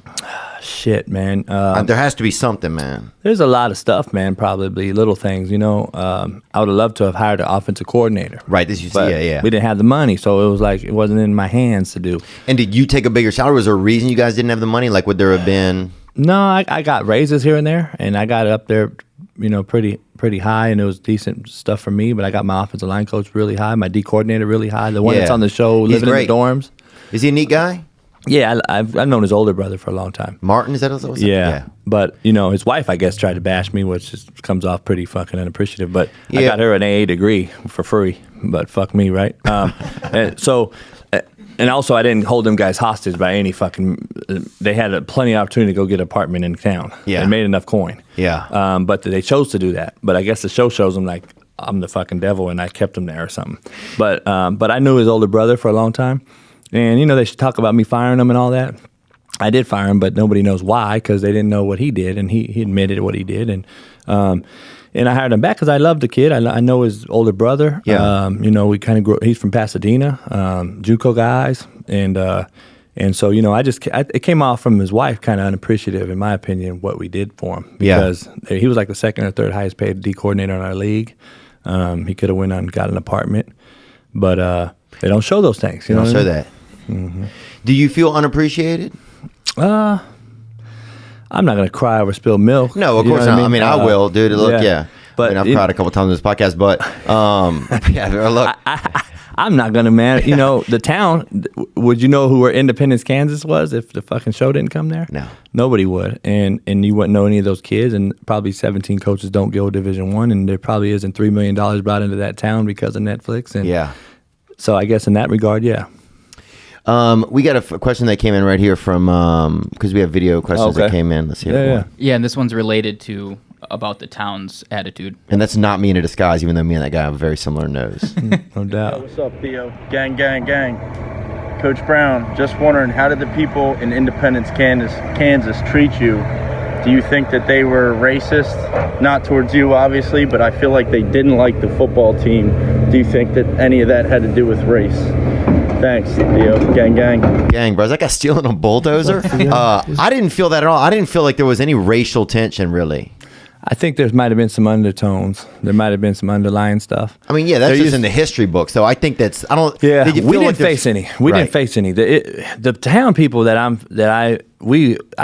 Shit, man. There has to be something, man. There's a lot of stuff, man. Probably little things, you know. I would have loved to have hired an offensive coordinator. Right. We didn't have the money, so it was like it wasn't in my hands to do. And did you take a bigger salary? Was there a reason you guys didn't have the money? Like, would there have been? No, I got raises here and there, and I got up there, pretty high, and it was decent stuff for me. But I got my offensive line coach really high, my D coordinator really high, the one that's on the show, living in the dorms. Is he a neat guy? Yeah, I've known his older brother for a long time. Martin, is that what was yeah. But, his wife, I guess, tried to bash me, which just comes off pretty fucking unappreciative. But I got her an AA degree for free, but fuck me, right? And also, I didn't hold them guys hostage by any fucking. They had plenty of opportunity to go get an apartment in town. Yeah, they made enough coin. Yeah, but they chose to do that. But I guess the show shows them like I'm the fucking devil, and I kept them there or something. But I knew his older brother for a long time, and they should talk about me firing him and all that. I did fire him, but nobody knows why because they didn't know what he did, and he admitted what he did, and I hired him back because I loved the kid. I know his older brother. Yeah. We kind of grew. He's from Pasadena, JUCO guys, and so it came off from his wife kind of unappreciative, in my opinion, what we did for him because he was like the second or third highest paid D coordinator in our league. He could have went out and got an apartment, but they don't show those things. They don't show that. Mm-hmm. Do you feel unappreciated? I'm not going to cry over spilled milk. No, of course not. I mean, I will, dude. Look, but I've cried a couple times in this podcast, but look. I'm not going to, man. The town, would you know who where Independence, Kansas was if the fucking show didn't come there? No. Nobody would. And you wouldn't know any of those kids, and probably 17 coaches don't go Division I, and there probably isn't $3 million brought into that town because of Netflix. And so I guess in that regard, yeah. We got a question that came in right here from because we have video questions that came in. Let's see. Yeah, and this one's related to about the town's attitude. And that's not me in a disguise, even though me and that guy have a very similar nose. No doubt. Hey, what's up, Theo? Gang, gang, gang. Coach Brown, just wondering, how did the people in Independence, Kansas treat you? Do you think that they were racist? Not towards you, obviously, but I feel like they didn't like the football team. Do you think that any of that had to do with race? Thanks, Theo. Gang, gang. Gang, bro. Is that guy stealing a bulldozer? I didn't feel that at all. I didn't feel like there was any racial tension, really. I think there might have been some undertones. There might have been some underlying stuff. I mean, that's just in the history book. So I think that's. I don't. Yeah, we didn't face any. We didn't face any. The town people I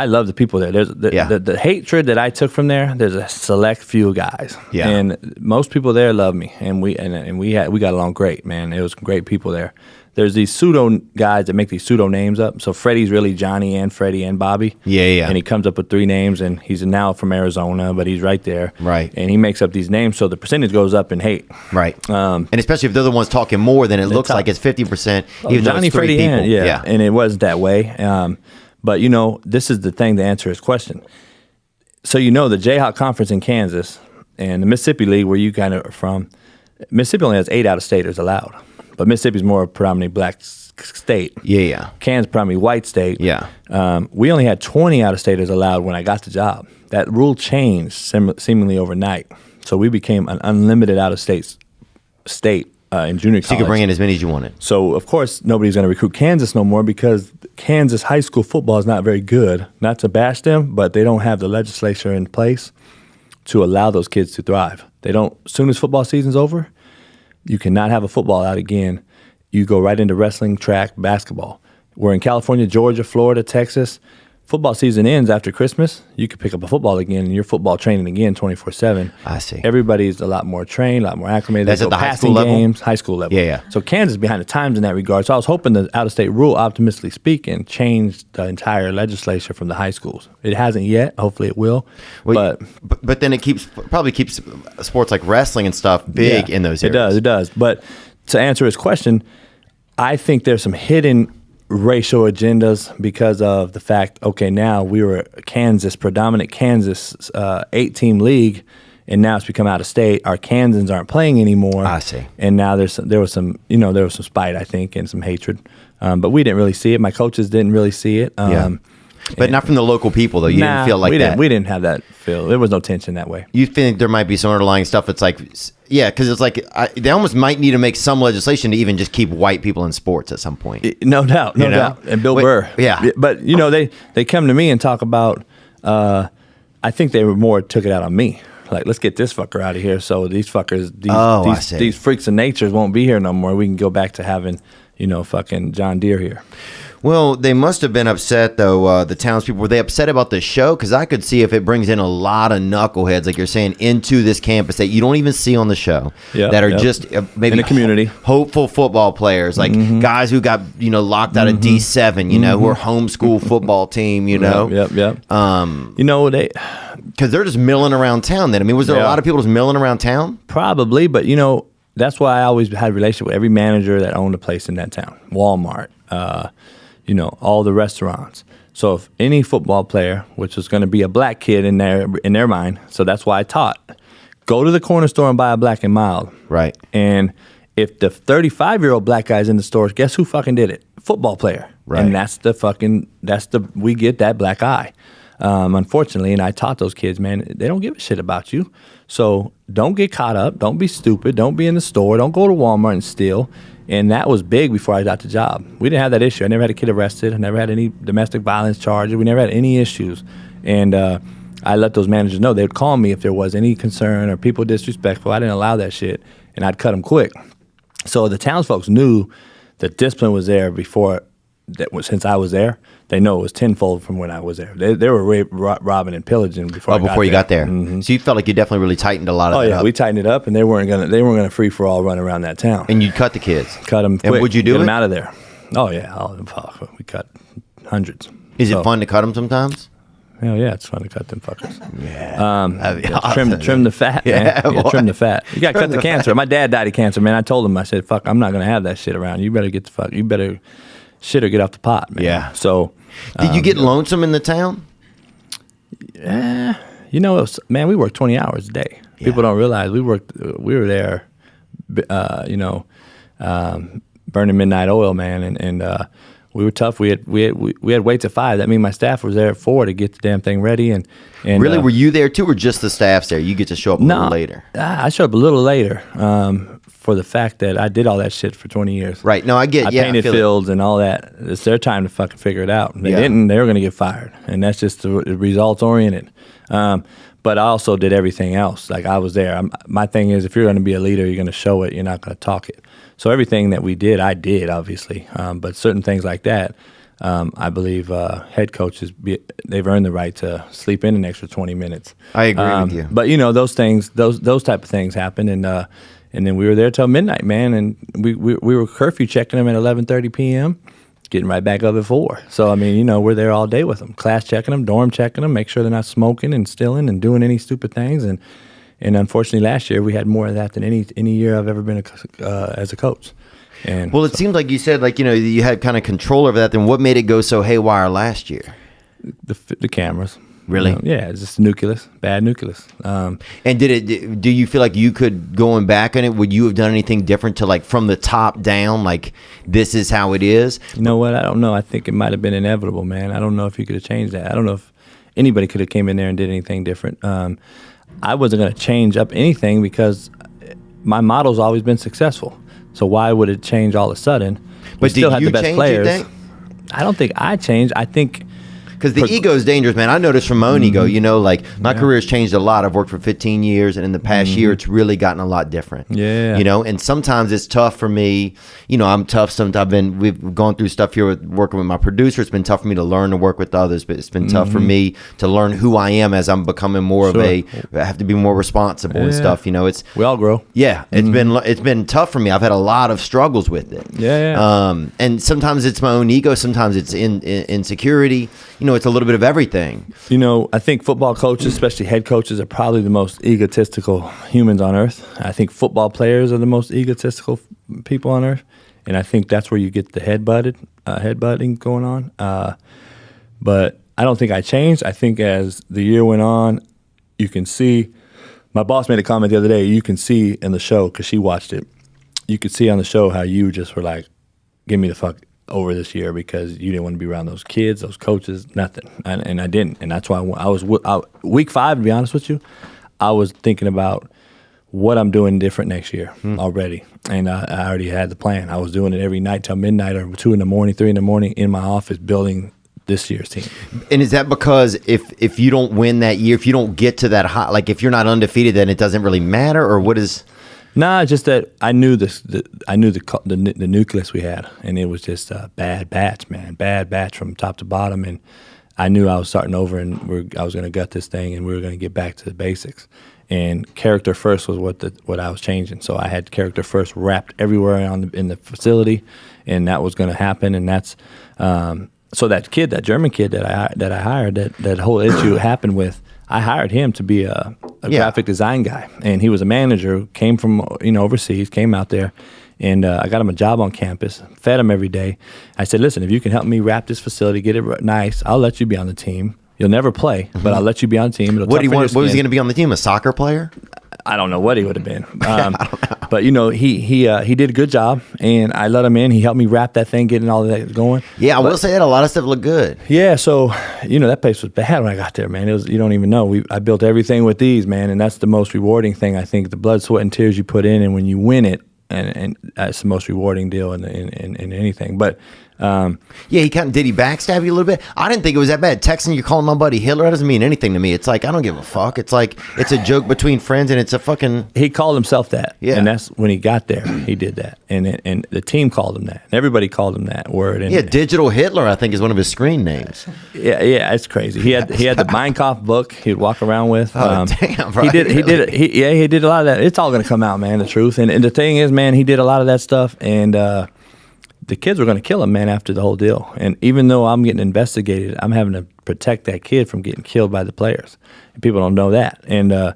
love the people there. There's the hatred that I took from there. There's a select few guys. Yeah. And most people there love me, and we got along great, man. It was great people there. There's these pseudo guys that make these pseudo names up. So Freddie's really Johnny and Freddie and Bobby. Yeah. And he comes up with 3 names, and he's now from Arizona, but he's right there. Right. And he makes up these names, so the percentage goes up in hate. Right. And especially if they're the ones talking more, then it looks like it's 50%, even though it's 3 Freddie, people. Yeah. And it wasn't that way. But, this is the thing to answer his question. So, the Jayhawk Conference in Kansas and the Mississippi League, where you kind of are from, Mississippi only has 8 out-of-staters allowed. But Mississippi's more a predominantly black state. Yeah. Kansas predominantly white state. Yeah. We only had 20 out-of-staters allowed when I got the job. That rule changed seemingly overnight. So we became an unlimited out-of-state state in junior college. So you could bring in as many as you wanted. So, of course, nobody's going to recruit Kansas no more because Kansas high school football is not very good. Not to bash them, but they don't have the legislature in place to allow those kids to thrive. They don't. As soon as football season's over, you cannot have a football out again. You go right into wrestling, track, basketball. We're in California, Georgia, Florida, Texas. Football season ends after Christmas. You can pick up a football again, and you're football training again 24/7. I see. Everybody's a lot more trained, a lot more acclimated. That's at the high school level? High school level. Yeah. So Kansas is behind the times in that regard. So I was hoping the out-of-state rule, optimistically speaking, changed the entire legislature from the high schools. It hasn't yet. Hopefully it will. Well, but then it probably keeps sports like wrestling and stuff big in those areas. It does. But to answer his question, I think there's some hidden racial agendas because of the fact, now we were predominant Kansas 8-team league, and now it's become out of state. Our Kansans aren't playing anymore. I see. And now there was some spite, I think, and some hatred. But we didn't really see it. My coaches didn't really see it. But not from the local people, though. You didn't feel like that. We didn't have that feel. There was no tension that way. You think there might be some underlying stuff that's like, because it's like they almost might need to make some legislation to even just keep white people in sports at some point. No doubt. And Bill Burr. Yeah. But, they come to me and talk about, I think they more took it out on me. Like, let's get this fucker out of here. So these fuckers, these freaks of nature won't be here no more. We can go back to having, fucking John Deere here. Well, they must have been upset, though, the townspeople. Were they upset about the show? Because I could see if it brings in a lot of knuckleheads, like you're saying, into this campus that you don't even see on the show, that are just maybe in the community, hopeful football players, like guys who got locked out of D7, who are homeschool football team, Yep. They because they're just milling around town. Then was there a lot of people just milling around town? Probably, but that's why I always had a relationship with every manager that owned a place in that town, Walmart. All the restaurants. So if any football player, which was going to be a black kid in their mind, so that's why I taught, go to the corner store and buy a Black and Mild. Right. And if the 35-year-old black guy's in the store, guess who fucking did it? Football player. Right. And we get that black eye. Unfortunately, and I taught those kids, man, they don't give a shit about you. So don't get caught up. Don't be stupid. Don't be in the store. Don't go to Walmart and steal. And that was big before I got the job. We didn't have that issue. I never had a kid arrested. I never had any domestic violence charges. We never had any issues. And I let those managers know. They would call me if there was any concern or people disrespectful. I didn't allow that shit, and I'd cut them quick. So the townsfolk knew that discipline was there before. Since I was there, they know it was tenfold from when I was there. They were robbing and pillaging before. Before you got there. Mm-hmm. So you felt like you definitely really tightened a lot of that up. We tightened it up, and they weren't gonna free for all run around that town. And you'd cut the kids. Cut them quick. And would you do get it? them out of there? Oh yeah, we cut hundreds. Is it fun to cut them sometimes? Hell yeah, it's fun to cut them fuckers. Yeah. Trim the fat, man. Trim the fat. You got to cut the cancer. My dad died of cancer, man. I told him, I said, fuck, I'm not going to have that shit around. You better shit or get off the pot, man. Yeah. So. Did you get lonesome in the town? Yeah. Man, we worked 20 hours a day. Yeah. People don't realize we were there, burning midnight oil, man. And we were tough. We had weights at 5. That means my staff was there at 4 to get the damn thing ready. And really, were you there too, or just the staff's there? You get to show up a little later. I showed up a little later for the fact that I did all that shit for 20 years. Right. No, I get. I painted fields and all that. It's their time to fucking figure it out. They didn't. They were going to get fired, and that's just the results oriented. But I also did everything else. Like I was there. My thing is, if you're going to be a leader, you're going to show it. You're not going to talk it. So everything that we did, I did, obviously. But certain things like that, I believe head coaches, they've earned the right to sleep in an extra 20 minutes. I agree with you. But those things, those type of things happen, and then we were there till midnight, man, and we were curfew checking them at 11:30 p.m. Getting right back up at 4. So, we're there all day with them. Class checking them, dorm checking them, make sure they're not smoking and stealing and doing any stupid things. And unfortunately, last year, we had more of that than any year I've ever been as a coach. And well, it seems like you said, you had kind of control over that. Then what made it go so haywire last year? The cameras. Really? Yeah, it's just bad nucleus. And do you feel like you could, going back on it, would you have done anything different to from the top down, like this is how it is? You know what? I don't know. I think it might have been inevitable, man. I don't know if you could have changed that. I don't know if anybody could have came in there and did anything different. I wasn't going to change up anything because my model's always been successful. So why would it change all of a sudden? But still had the best players. You think? I don't think I changed. I think because the ego is dangerous, man. I noticed from my own ego, my career's changed a lot. I've worked for 15 years, and in the past year, it's really gotten a lot different. Yeah. And sometimes it's tough for me. I'm tough. Sometimes we've gone through stuff here working with my producer. It's been tough for me to learn to work with others, but it's been tough for me to learn who I am as I'm becoming more of I have to be more responsible and stuff. We all grow. Yeah. It's been tough for me. I've had a lot of struggles with it. Yeah. And sometimes it's my own ego. Sometimes it's insecurity. It's a little bit of everything. I think football coaches, especially head coaches, are probably the most egotistical humans on earth. I think football players are the most egotistical people on earth, and I think that's where you get the headbutting going on. But I don't think I changed. I think as the year went on, you can see. My boss made a comment the other day. You can see in the show because she watched it. You could see on the show how you just were like, "Give me the fuck over this year," because you didn't want to be around those kids, those coaches, nothing. And I didn't. And that's why I was week 5, to be honest with you, I was thinking about what I'm doing different next year already. And I already had the plan. I was doing it every night till midnight or 2 in the morning, 3 in the morning in my office building this year's team. And is that because if you don't win that year, if you don't get to that high, like if you're not undefeated, then it doesn't really matter, or what is? Nah, just that I knew the nucleus we had, and it was just a bad batch, man, bad batch from top to bottom, and I knew I was starting over, and I was going to gut this thing, and we were going to get back to the basics. And character first was what I was changing. So I had character first wrapped everywhere in the facility, and that was going to happen. And that's so that German kid that I hired, that whole issue happened with. I hired him to be a graphic design guy, and he was a manager. Came from overseas, came out there, and I got him a job on campus. Fed him every day. I said, listen, if you can help me wrap this facility, get it nice, I'll let you be on the team. You'll never play, but I'll let you be on the team. What was he going to be on the team? A soccer player? I don't know what he would have been. But he did a good job, and I let him in. He helped me wrap that thing, getting all of that going. Yeah, I will say that a lot of stuff looked good. Yeah, so that place was bad when I got there, man. It was, you don't even know. I built everything with these, man, and that's the most rewarding thing. I think the blood, sweat, and tears you put in, and when you win it, and that's the most rewarding deal in anything. But he did he backstab you a little bit? I didn't think it was that bad. Texting you calling my buddy Hitler, that doesn't mean anything to me. It's like I don't give a fuck. It's like it's a joke between friends, and it's a fucking. He called himself that, and that's when he got there. He did that, and the team called him that. And everybody called him that word. And Digital Hitler, I think, is one of his screen names. Yeah, it's crazy. He had the Mein Kampf book he'd walk around with. Damn, right? He did a lot of that. It's all going to come out, man. The truth, and the thing is, man, he did a lot of that stuff, and the kids were going to kill him, man, after the whole deal. And even though I'm getting investigated, I'm having to protect that kid from getting killed by the players. And people don't know that. And I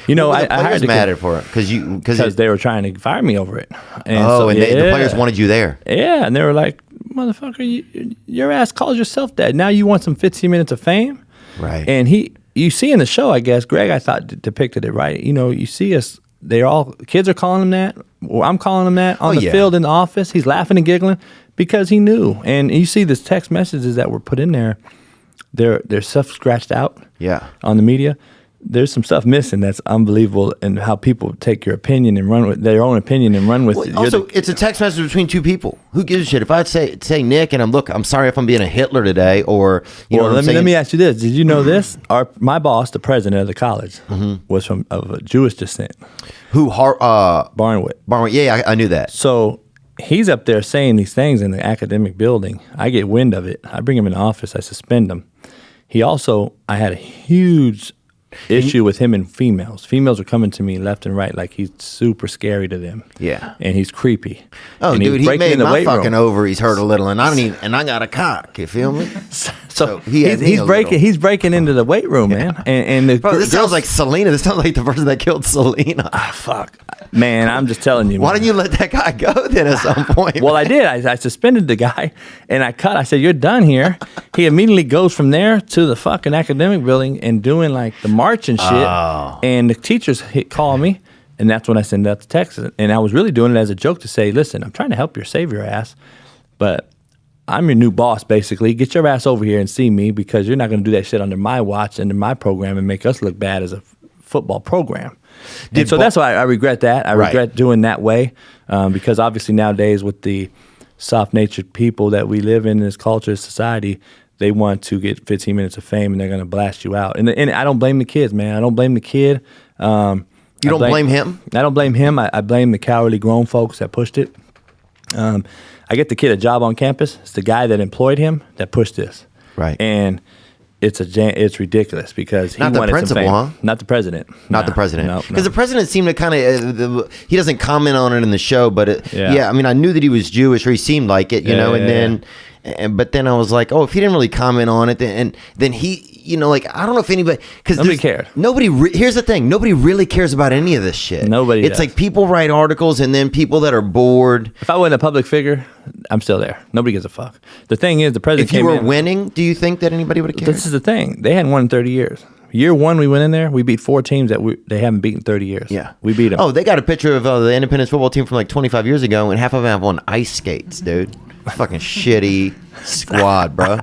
hired the mad for it because they were trying to fire me over it. And the players wanted you there. Yeah, and they were like, "Motherfucker, your ass calls yourself that. Now you want some 15 minutes of fame?" Right. And you see in the show, I guess, Greg, I thought depicted it right. You see us. Kids are calling him that. Well, I'm calling him that on the field in the office. He's laughing and giggling because he knew. And you see these text messages that were put in there. There's stuff scratched out. Yeah. On the media, there's some stuff missing that's unbelievable, and how people take your opinion and run with their own opinion and run with it. Also, it's a text message between two people. Who gives a shit? If I'd say Nick and I'm sorry if I'm being a Hitler today, or let me ask you this: did you know this? My boss, the president of the college, was of a Jewish descent. Who? Barnwood. Barnwood. Yeah, I knew that. So he's up there saying these things in the academic building. I get wind of it. I bring him in the office. I suspend him. I had a huge issue with him and females. Females are coming to me left and right like he's super scary to them. Yeah. And he's creepy. Oh, and dude, he made my fucking ovaries hurt a little, and I got a cock. You feel me? So he's breaking into the weight room, man. And bro, this sounds like Selena. This sounds like the person that killed Selena. Fuck. Man, I'm just telling you. Why didn't you let that guy go then at some point? Well, I did. I suspended the guy, and I said, "You're done here." He immediately goes from there to the fucking academic building and doing like the march and shit. Oh. And the teachers call me, and that's when I send out the text. And I was really doing it as a joke to say, "Listen, I'm trying to help save your ass, but I'm your new boss, basically. Get your ass over here and see me, because you're not going to do that shit under my watch, under my program, and make us look bad as a football program." So that's why I regret that. I regret doing that way, because obviously nowadays with the soft-natured people that we live in this culture, society, they want to get 15 minutes of fame, and they're going to blast you out. And I don't blame the kids, man. I don't blame the kid. You don't blame him? I don't blame him. I blame the cowardly grown folks that pushed it. I get the kid a job on campus. It's the guy that employed him that pushed this. Right. And it's ridiculous because he wanted some fame. Huh? Not the president. Not the president. No. Because the president seemed to kind of, he doesn't comment on it in the show, but I mean, I knew that he was Jewish, or he seemed like it, but then I was like, oh, if he didn't really comment on it, then he, I don't know if anybody, because nobody cared. Here's the thing, nobody really cares about any of this shit. Nobody. It's does. like people write articles, and then people that are bored. If I wasn't a public figure, I'm still there. Nobody gives a fuck. The thing is, the president came in. If you were winning, do you think that anybody would have cared? This is the thing. They hadn't won in 30 years. Year one, we went in there. We beat 4 teams that they haven't beaten in 30 years. Yeah. We beat them. Oh, they got a picture of the Independence football team from like 25 years ago, and half of them have on ice skates, dude. Fucking shitty squad, bro.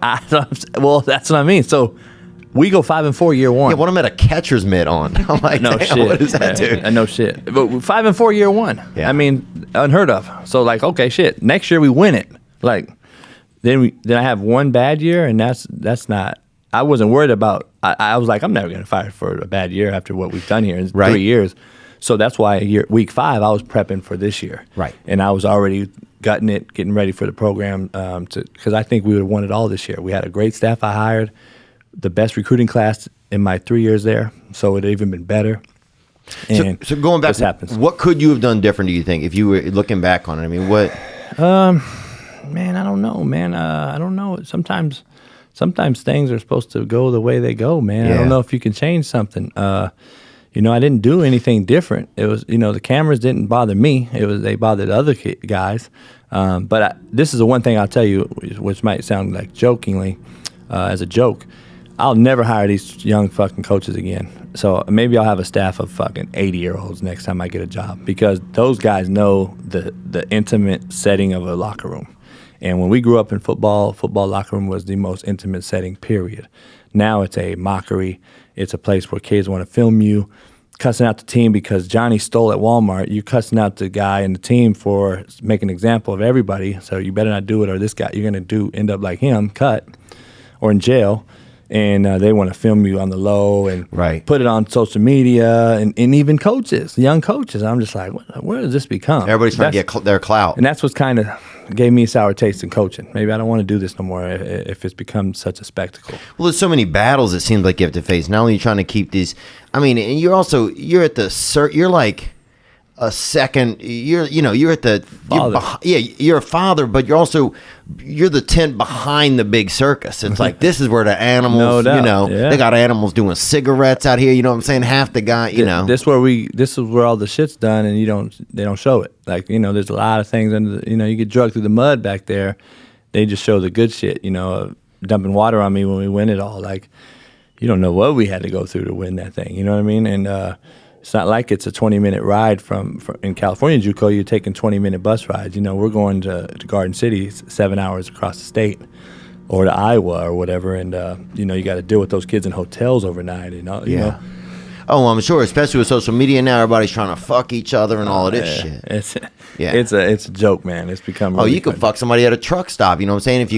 Well, that's what I mean. So we go 5-4 year one. Yeah, one of them had a catcher's mitt on. I'm like, no shit. What is that, dude? No shit. But 5-4 year one. Yeah. I mean, unheard of. So like, okay, shit. Next year we win it. Like, then I have one bad year, and that's not. I wasn't worried about. I was like, I'm never going to fire for a bad year after what we've done here in 3 years. So that's why week 5, I was prepping for this year. Right. And I was already gutting it, getting ready for the program because I think we would have won it all this year. We had a great staff I hired, the best recruiting class in my 3 years there, so it would have even been better. And so going back, what could you have done different, do you think, if you were looking back on it? I mean, what? Man, I don't know, man. I don't know. Sometimes things are supposed to go the way they go, man. Yeah. I don't know if you can change something. I didn't do anything different. It was, the cameras didn't bother me. They bothered other guys. But this is the one thing I'll tell you, which might sound like jokingly, as a joke. I'll never hire these young fucking coaches again. So maybe I'll have a staff of fucking 80-year-olds next time I get a job, because those guys know the intimate setting of a locker room. And when we grew up in football locker room was the most intimate setting, period. Now it's a mockery. It's a place where kids want to film you, cussing out the team because Johnny stole at Walmart. You're cussing out the guy and the team for making an example of everybody, so you better not do it, or this guy, you're going to end up like him, cut, or in jail. And they want to film you on the low and put it on social media, and even coaches, young coaches. I'm just like, where does this become? Everybody's trying to get their clout. And that's what's kind of gave me a sour taste in coaching. Maybe I don't want to do this no more if it's become such a spectacle. Well, there's so many battles it seems like you have to face. Not only are you trying to keep these, I mean, and you're at the, you're like a second, you're at the father. You're a father, but you're the tent behind the big circus. It's like, this is where the animals, they got animals doing cigarettes out here, you know what I'm saying? Half the guy, This is where all the shit's done, and they don't show it. Like, there's a lot of things under you get drugged through the mud back there. They just show the good shit, dumping water on me when we win it all. Like, you don't know what we had to go through to win that thing, you know what I mean? And it's not like it's a 20-minute ride from in California JUCO. You're taking 20-minute bus rides. We're going to Garden City, 7 hours across the state, or to Iowa or whatever. And you got to deal with those kids in hotels overnight. You know. Oh, well, I'm sure, especially with social media now, everybody's trying to fuck each other and all of this shit. It's a joke, man. It's become really you could fuck somebody at a truck stop. You know what I'm saying? If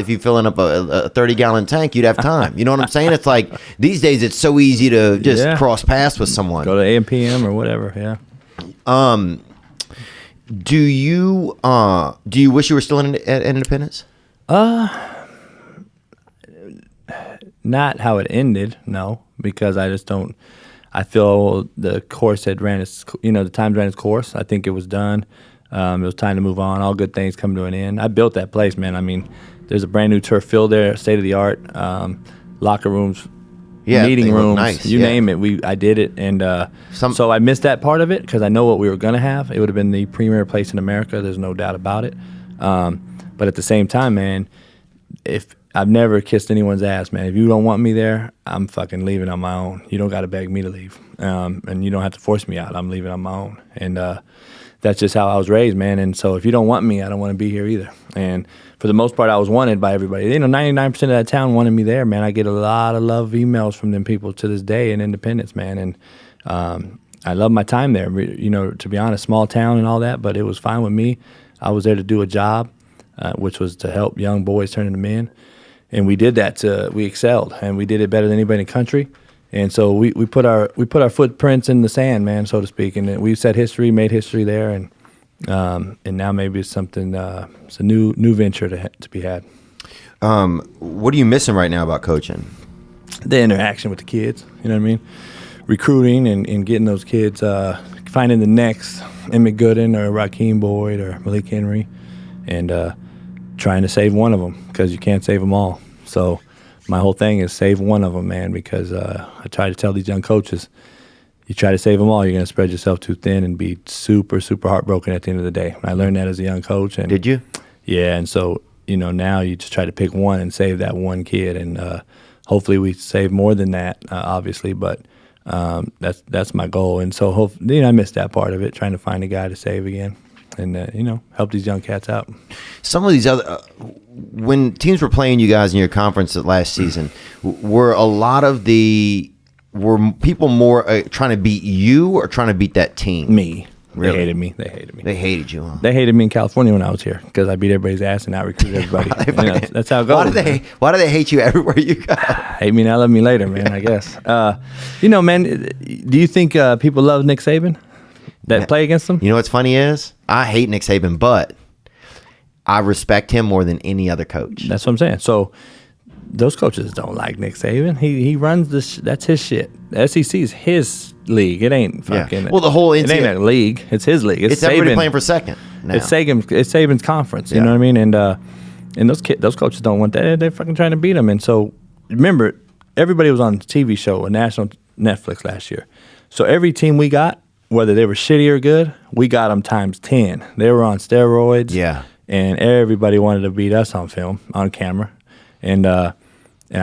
you filling up a 30-gallon tank, you'd have time. You know what I'm saying? It's like these days it's so easy to just cross paths with someone. Go to A&PM or whatever. Yeah. Do you wish you were still at Independence? Not how it ended, no, because I just don't. I feel the course had ran its, the time ran its course. I think it was done. It was time to move on. All good things come to an end. I built that place, man. I mean, there's a brand new turf field there, state of the art, locker rooms, meeting rooms, nice. You name it. I did it, and so I missed that part of it because I know what we were gonna have. It would have been the premier place in America. There's no doubt about it. But at the same time, man, if I've never kissed anyone's ass, man. If you don't want me there, I'm fucking leaving on my own. You don't got to beg me to leave, and you don't have to force me out. I'm leaving on my own, and that's just how I was raised, man. And so if you don't want me, I don't want to be here either. And for the most part, I was wanted by everybody. 99% of that town wanted me there, man. I get a lot of love emails from them people to this day in Independence, man. And I love my time there. To be honest, small town and all that, but it was fine with me. I was there to do a job, which was to help young boys turn into men. And we did that. We excelled, and we did it better than anybody in the country. And so we put our footprints in the sand, man, so to speak. And we set history, made history there, and now maybe it's something. It's a new venture to be had. What are you missing right now about coaching? The interaction with the kids. You know what I mean? Recruiting and getting those kids, finding the next Emmett Gooden or Rakeem Boyd or Malik Henry, and trying to save one of them, because you can't save them all. So my whole thing is save one of them, man, because I try to tell these young coaches, you try to save them all, you're going to spread yourself too thin and be super, super heartbroken at the end of the day. I learned that as a young coach. And did you? Yeah, and so, now you just try to pick one and save that one kid, and hopefully we save more than that, obviously, but that's my goal. And so hopefully, I missed that part of it, trying to find a guy to save again. And, help these young cats out. Some of these other, when teams were playing you guys in your conference last season, were people more trying to beat you or trying to beat that team? Me. Really? They hated me. They hated me. They hated you, huh? They hated me in California when I was here because I beat everybody's ass and out-recruited everybody. That's how it goes. Why do they hate you everywhere you go? Hate me now, love me later, man, I guess. Man, do you think people love Nick Saban that play against him? You know what's funny is I hate Nick Saban, but I respect him more than any other coach. That's what I'm saying. So those coaches don't like Nick Saban. He runs this. That's his shit. The SEC is his league. It ain't fucking. Yeah. Well, the whole it ain't a league. It's his league. It's everybody playing for second. Now. It's Saban's conference. You know what I mean? And those coaches don't want that. They're fucking trying to beat them. And so remember, everybody was on a TV show, a national Netflix last year. So every team we got, whether they were shitty or good, we got them times 10. They were on steroids. Yeah. And everybody wanted to beat us on film, on camera. And I'll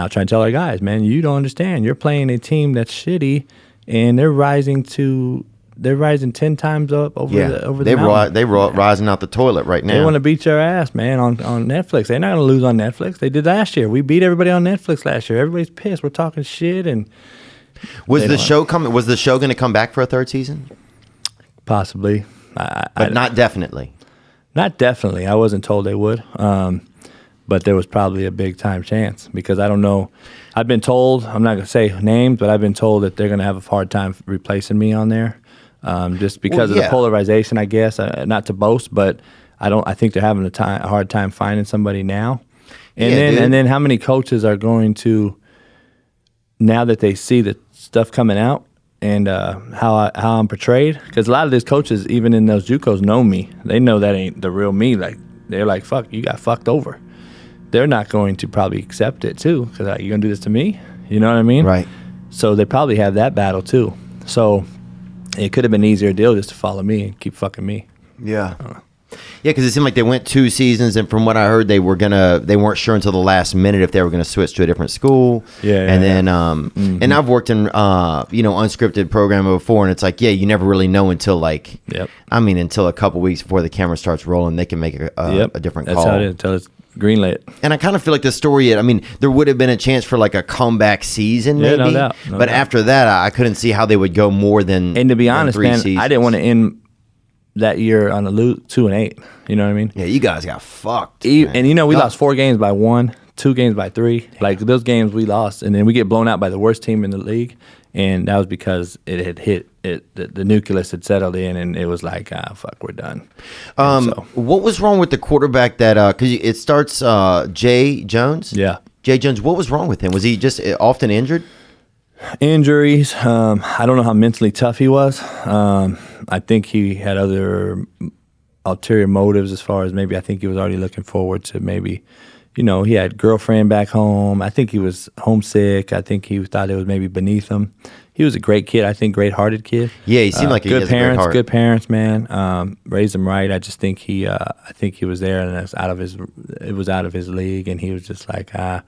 try and tell our guys, man, you don't understand. You're playing a team that's shitty, and they're rising 10 times up over the mountain. They're rising out the toilet right now. They want to beat your ass, man, on Netflix. They're not going to lose on Netflix. They did last year. We beat everybody on Netflix last year. Everybody's pissed. We're talking shit. And was the show going to come back for a third season? Possibly, but not definitely. Not definitely. I wasn't told they would. But there was probably a big time chance because I don't know. I've been told, I'm not going to say names, but I've been told that they're going to have a hard time replacing me on there just because of the polarization, I guess. Not to boast, but I think they're having a hard time finding somebody now. And then how many coaches are going to, now that they see the stuff coming out and how I'm portrayed? Because a lot of these coaches, even in those JUCOs, know me. They know that ain't the real me. Like they're like, fuck, you got fucked over. They're not going to probably accept it too because you're going to do this to me. You know what I mean? Right. So they probably have that battle too. So it could have been an easier deal just to follow me and keep fucking me. Yeah. Yeah, because it seemed like they went 2 seasons, and from what I heard, they weren't sure until the last minute if they were going to switch to a different school. Yeah. And then, and I've worked in unscripted programming before, and it's like, you never really know until until a couple weeks before the camera starts rolling, they can make a different call. That's how it is until it's greenlit. And I kind of feel like the story, there would have been a chance for like a comeback season, maybe. No doubt. But after that, I couldn't see how they would go more than. And to be honest, man, seasons. I didn't want to end that year on a 2-8. You know what I mean? Yeah, you guys got fucked. And we lost 4 games by 1, 2 games by 3. Like those games we lost, and then we get blown out by the worst team in the league, and that was because it had hit the nucleus had settled in, and it was like, fuck, we're done. What was wrong with the quarterback that? Because it starts Jay Jones. Yeah, Jay Jones. What was wrong with him? Was he just often injured? Injuries. I don't know how mentally tough he was. I think he had other ulterior motives as far as maybe I think he was already looking forward to maybe, he had girlfriend back home. I think he was homesick. I think he thought it was maybe beneath him. He was a great kid. I think great-hearted kid. Yeah, he seemed like he has a great heart. Good parents, man. Raised him right. I just think I think he was there, and it was out of his league, and he was just like, I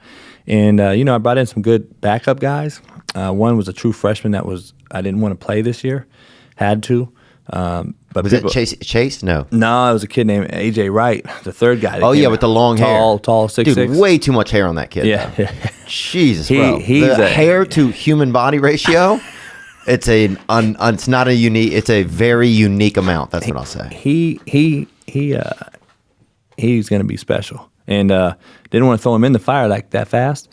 brought in some good backup guys. One was a true freshman I didn't want to play this year, had to. But was it Chase? No, it was a kid named AJ Wright, the third guy. With the long hair, tall, 6'6". Dude, way too much hair on that kid. Yeah. Jesus, bro. The hair to human body ratio. It's not a unique. It's a very unique amount. That's what I'll say. He's going to be special, and didn't want to throw him in the fire like that fast.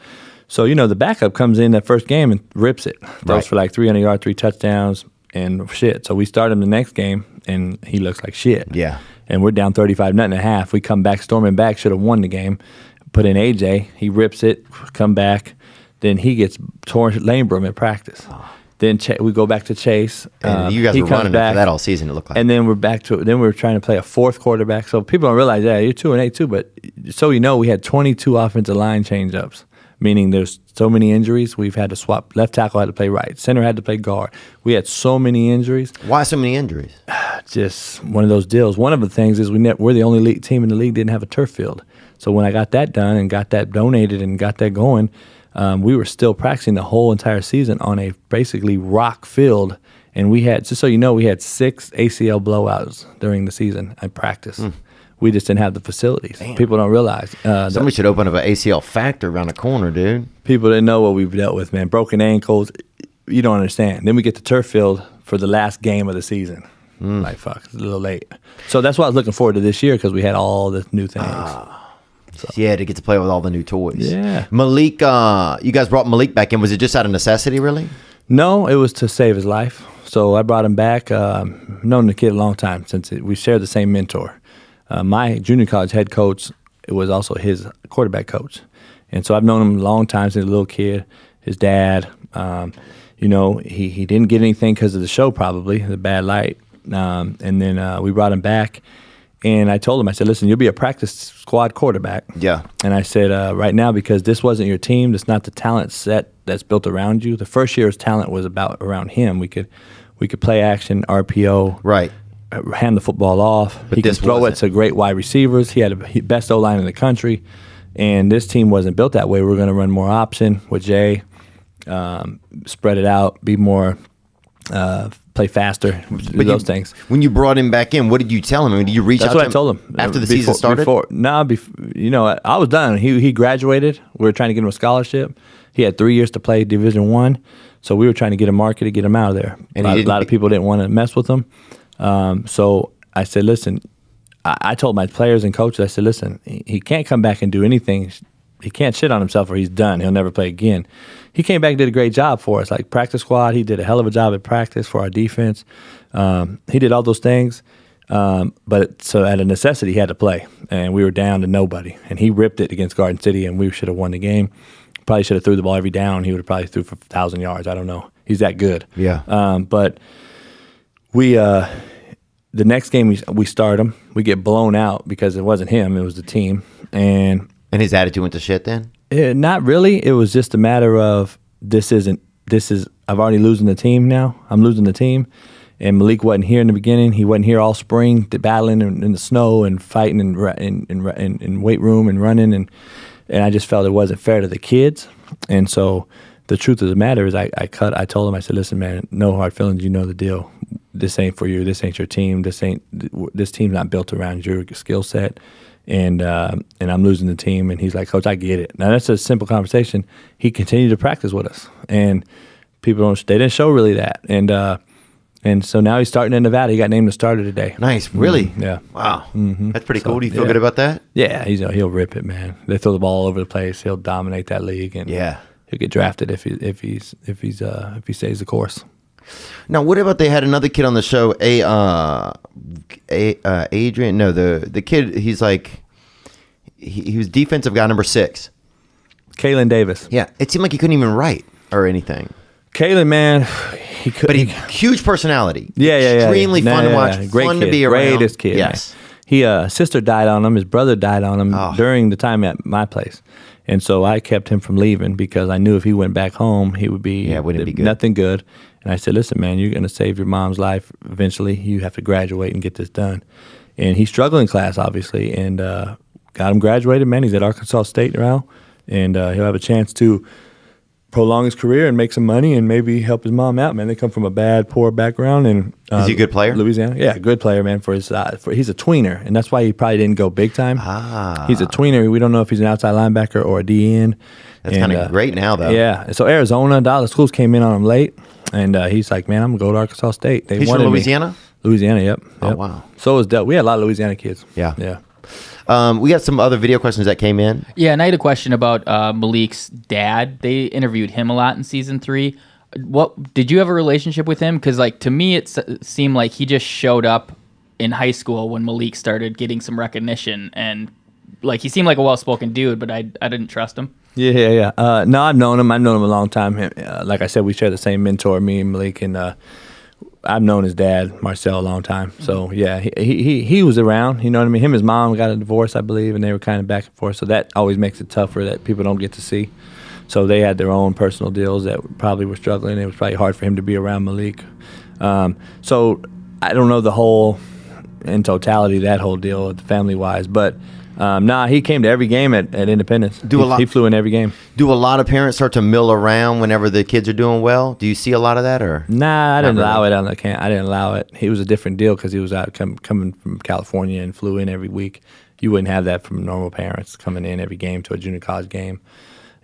So the backup comes in that first game and rips it. Throws for like 300 yards, 3 touchdowns. And shit. So we start him the next game, and he looks like shit. Yeah. And we're down 35-0 at half. We come back, storming back, should have won the game. Put in AJ. He rips it, come back. Then he gets torn labrum at practice. Oh. Then we go back to Chase. And you guys were running it for that all season, it looked like. And then we're back to it. Then we were trying to play a 4th quarterback. So people don't realize, you're 2-8 too. But so we had 22 offensive line change-ups. Meaning there's so many injuries, we've had to swap. Left tackle had to play right. Center had to play guard. We had so many injuries. Why so many injuries? Just one of those deals. One of the things is we're the only team in the league didn't have a turf field. So when I got that done and got that donated and got that going, we were still practicing the whole entire season on a basically rock field. And we had, just so you know, we had 6 ACL blowouts during the season at practice. We just didn't have the facilities. Damn. People don't realize. Somebody should open up an ACL factor around the corner, dude. People didn't know what we've dealt with, man. Broken ankles. You don't understand. Then we get to turf field for the last game of the season. Like, fuck, it's a little late. So that's why I was looking forward to this year, because we had all the new things. So. Yeah, to get to play with all the new toys. Yeah. Malik, you guys brought Malik back in. Was it just out of necessity, really? No, it was to save his life. So I brought him back. Known the kid a long time, since we shared the same mentor. My junior college head coach, it was also his quarterback coach. And so I've known him a long time since a little kid. His dad, he didn't get anything because of the show, probably, the bad light. And then we brought him back. And I told him, I said, listen, you'll be a practice squad quarterback. Yeah. And I said, right now, because this wasn't your team, it's not the talent set that's built around you. The first year's talent was around him. We could play action, RPO. Right. Hand the football off. But he could throw it to great wide receivers. He had the best O-line in the country. And this team wasn't built that way. We were going to run more option with Jay, spread it out, be more, play faster, those things. When you brought him back in, what did you tell him? I mean, did you reach out to him? That's what I told him. After the season started? I was done. He graduated. We were trying to get him a scholarship. He had 3 years to play Division I. So we were trying to get him marketed, get him out of there. And a lot of people didn't want to mess with him. So I said, listen, I told my players and coaches, I said, listen, he can't come back and do anything. He can't shit on himself or he's done. He'll never play again. He came back and did a great job for us, like practice squad. He did a hell of a job at practice for our defense. He did all those things. But so out of necessity, he had to play. And we were down to nobody. And he ripped it against Garden City, and we should have won the game. Probably should have threw the ball every down. He would have probably threw for 1,000 yards. I don't know. He's that good. Yeah. But we the next game we start him. We get blown out because it wasn't him. It was the team. And his attitude went to shit then? Not really. It was just a matter of I've already losing the team now. I'm losing the team. And Malik wasn't here in the beginning. He wasn't here all spring, battling in the snow and fighting in weight room and running. And I just felt it wasn't fair to the kids. And so the truth of the matter is I told him, I said, listen, man, no hard feelings. You know the deal. This ain't for you. This ain't your team. This team's not built around your skill set. And I'm losing the team. And he's like, Coach, I get it. Now, that's a simple conversation. He continued to practice with us. And people they didn't show really that. And so now he's starting in Nevada. He got named the starter today. Nice. Really? Mm-hmm. Yeah. Wow. Mm-hmm. That's pretty cool. Do you feel good about that? Yeah. He'll rip it, man. They throw the ball all over the place. He'll dominate that league. And he'll get drafted if he stays the course. Now, what about they had another kid on the show, Adrian? No, the kid. He's like he was defensive guy number 6. Kalen Davis. Yeah, it seemed like he couldn't even write or anything. Kalen, man, he could. But huge personality. Yeah. Extremely fun to watch. Great fun kid. to be around. Greatest kid. Yes. Man. His sister died on him. His brother died on him during the time at my place. And so I kept him from leaving because I knew if he went back home, he would be, wouldn't be good. Nothing good. And I said, listen, man, you're going to save your mom's life eventually. You have to graduate and get this done. And he's struggling in class, obviously, and got him graduated, man. He's at Arkansas State now, and he'll have a chance to prolong his career and make some money and maybe help his mom out, man. They come from a poor background. And is he a good player? Louisiana. Yeah, good player, man. He's a tweener, and that's why he probably didn't go big time. He's a tweener. We don't know if he's an outside linebacker or a DN. That's kind of great now, though. Yeah. So Arizona, Dallas schools came in on him late, and he's like, man, I'm going to go to Arkansas State. He's from Louisiana? Louisiana, yep. Oh, wow. So was Del. We had a lot of Louisiana kids. Yeah. Yeah. We got some other video questions that came in. Yeah, and I had a question about Malik's dad. They interviewed him a lot in season 3. What did you have a relationship with him? Because to me, it seemed like he just showed up in high school when Malik started getting some recognition, and he seemed like a well-spoken dude, but I didn't trust him. Yeah. No, I've known him. I've known him a long time. Like I said, we share the same mentor, me and Malik, and I've known his dad, Marcel, a long time. So, yeah, he was around. You know what I mean? Him and his mom got a divorce, I believe, and they were kind of back and forth. So that always makes it tougher that people don't get to see. So they had their own personal deals that probably were struggling. It was probably hard for him to be around Malik. So I don't know the whole, in totality, that whole deal family-wise. But, he came to every game at Independence. He flew in every game. Do a lot of parents start to mill around whenever the kids are doing well? Do you see a lot of that, or? Nah, I didn't allow it on the camp. I didn't allow it. He was a different deal because he was out coming from California and flew in every week. You wouldn't have that from normal parents coming in every game to a junior college game.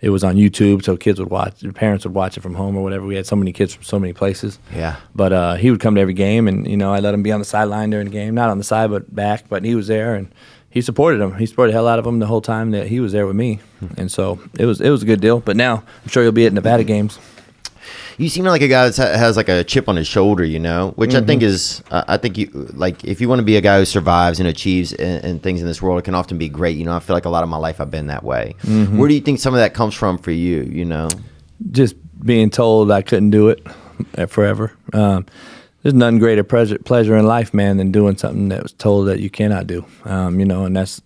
it was on YouTube, so kids would watch. Their parents would watch it from home or whatever. We had so many kids from so many places. Yeah. But he would come to every game, and I let him be on the sideline during the game, not on the side but back. But he was there, and he supported him. He supported the hell out of him the whole time that he was there with me, and so it was a good deal. But now I'm sure he'll be at Nevada games. You seem like a guy that has like a chip on his shoulder, which I think is, if you want to be a guy who survives and achieves and things in this world, it can often be great. I feel like a lot of my life I've been that way. Where do you think some of that comes from for you, Just being told I couldn't do it forever. There's nothing greater pleasure in life, man, than doing something that was told that you cannot do. And that's,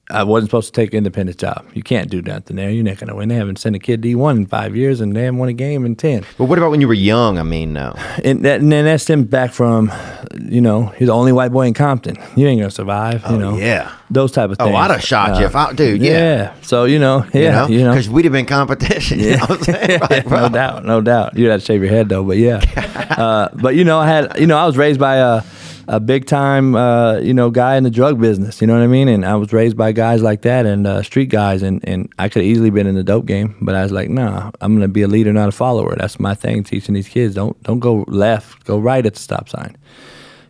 I wasn't supposed to take an independent job. You can't do nothing there. You're not going to win. They haven't sent a kid D1 in 5 years, and they haven't won a game in 10. But what about when you were young? I mean, no. And that stems back from, he's the only white boy in Compton. You ain't going to survive, yeah. Those type of things. Oh, I'd have shot you if I, dude, yeah. So, Because we'd have been competition. Yeah. You know what I'm saying? Right, bro. No doubt. You'd have to shave your head, though, but yeah. But, I was raised by a big time, guy in the drug business, you know what I mean? And I was raised by guys like that and street guys, and I could have easily been in the dope game, but I was like, nah, I'm going to be a leader, not a follower. That's my thing, teaching these kids. Don't go left, go right at the stop sign,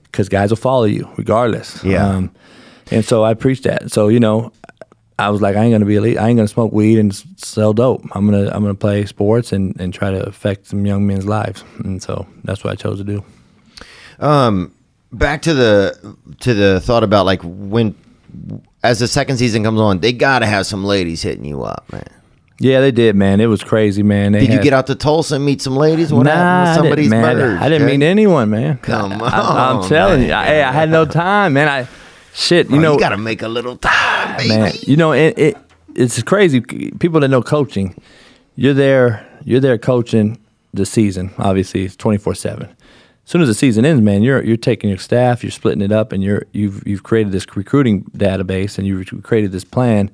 because guys will follow you regardless. Yeah. And so I preached that. So, I was like, I ain't going to be a leader. I ain't going to smoke weed and sell dope. I'm gonna play sports and try to affect some young men's lives. And so that's what I chose to do. Back to the thought about like when, as the second season comes on, they gotta have some ladies hitting you up, man. Yeah, they did, man. It was crazy, man. Did you get out to Tulsa and meet some ladies? What happened with somebody's merge? I didn't meet anyone, man. Come on, I'm telling you. I had no time, man. You gotta make a little time, baby. Man, it's crazy. People that know coaching, you're there coaching the season. Obviously, it's 24/7. As soon as the season ends, man, you're taking your staff, you're splitting it up, and you've created this recruiting database, and you've created this plan.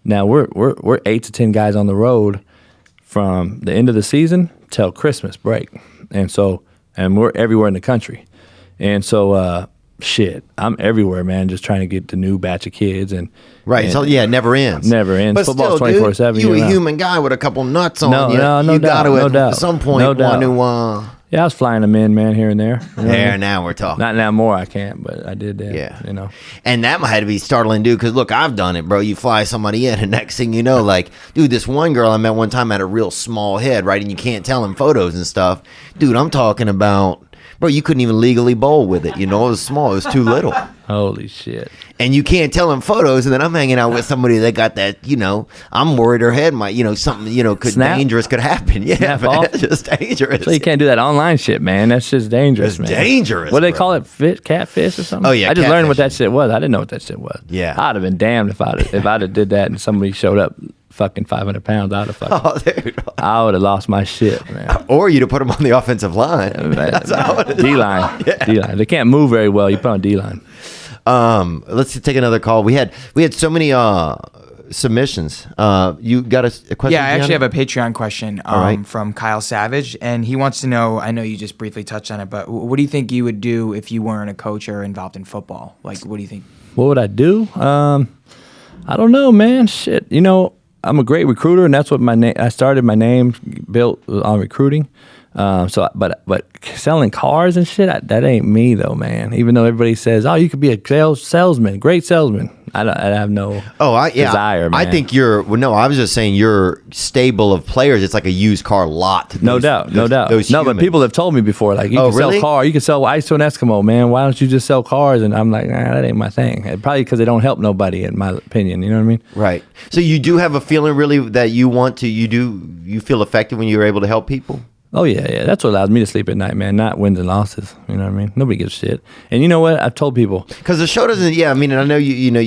Now we're 8 to 10 guys on the road from the end of the season till Christmas break, and we're everywhere in the country, and so I'm everywhere, man, just trying to get the new batch of kids and right. So yeah, it never ends. Never ends. But Football's still, 24/7. You a human guy with a couple nuts on you. No You doubt. got to at some point want to. Yeah, I was flying them in, man, here and there. There, now we're talking. Not now more, I can't, but I did that. Yeah. And that had to be startling, dude, because look, I've done it, bro. You fly somebody in, and next thing you know, like, dude, this one girl I met one time had a real small head, right? And you can't tell in photos and stuff. Dude, I'm talking about, bro, you couldn't even legally bowl with it. It was small. It was too little. Holy shit. And you can't tell in photos, and then I'm hanging out with somebody that got that, I'm worried her head might, something, dangerous could happen. Yeah, Snap man, off. it's just dangerous. So you can't do that online shit, man. That's just dangerous, It's man. dangerous, What do they bro. call it? Catfish or something? Oh, yeah, I just learned what catfishing. that shit was. I didn't know what that shit was. Yeah. I'd have been damned if I'd have did that and somebody showed up fucking 500 pounds. I'd have fucking, Oh, dude. I would have lost my shit, man. Or you'd have put them on the offensive line. That's how it is. D-line. D-line. They can't move very well. You put on D-line. Let's take another call. We had so many submissions. You got a question? Yeah, I actually Gianna? have a Patreon question right. from Kyle Savage, and he wants to know, I know you just briefly touched on it, but what do you think you would do if you weren't a coach or involved in football? Like, what do you think? What would I do? I don't know, man. Shit. I'm a great recruiter, and that's what I started my name built on recruiting. But selling cars and shit, that ain't me though, man. Even though everybody says, "Oh, you could be a salesman, great salesman," I have no desire, man. I think I was just saying your stable of players. It's like a used car lot. No doubt. Those No, but humans. people have told me before, like, you Oh, can really? sell cars, you can sell ice to an Eskimo, man. Why don't you just sell cars? And I'm like, nah, that ain't my thing. And probably because they don't help nobody, in my opinion. You know what I mean? Right. So you do have a feeling really that you feel effective when you're able to help people? Oh, yeah. That's what allows me to sleep at night, man, not wins and losses. You know what I mean? Nobody gives a shit. And you know what? I've told people. Because the show doesn't, and I know you that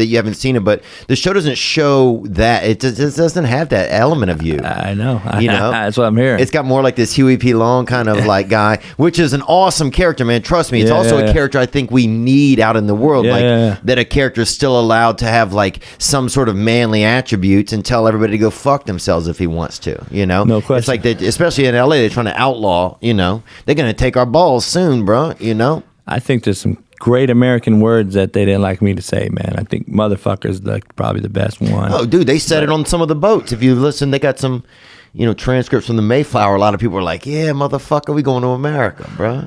you haven't seen it, but the show doesn't show that. It just doesn't have that element of you. I know. That's what I'm hearing. It's got more like this Huey P. Long kind of like guy, which is an awesome character, man. Trust me. It's also a character I think we need out in the world. That a character is still allowed to have like some sort of manly attributes and tell everybody to go fuck themselves if he wants to, No question. It's like, especially in LA, they're trying to outlaw, they're going to take our balls soon, bro, I think there's some great American words that they didn't like me to say, man. I think motherfucker's like probably the best one. Oh, dude, they said it on some of the boats. If you listen, they got some, transcripts from the Mayflower. A lot of people are like, yeah, motherfucker, we going to America, bro.